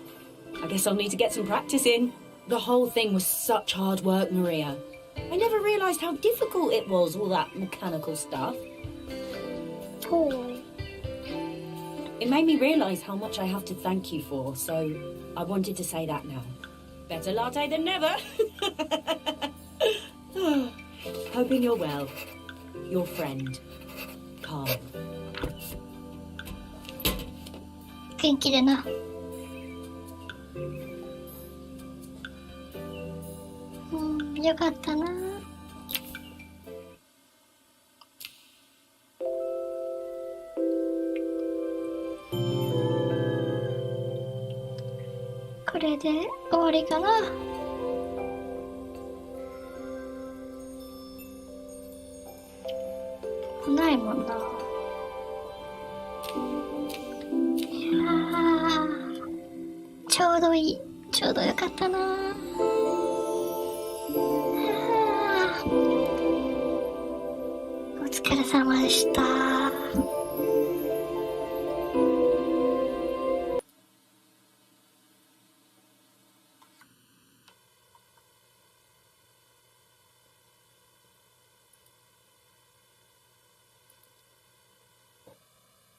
I guess I'll need to get some practice in. The whole thing was such hard work, Maria. I never realised how difficult it was, all that mechanical stuff. Oh. It made me realise how much I have to thank you for, so I wanted to say that now. Better latte than never. Hoping you're well. Your friend, Carl. 元気でな。よかったな。これで終わりかな。ないもんな。いやー、ちょうどいい。ちょうどよかったな。お疲れ様でした。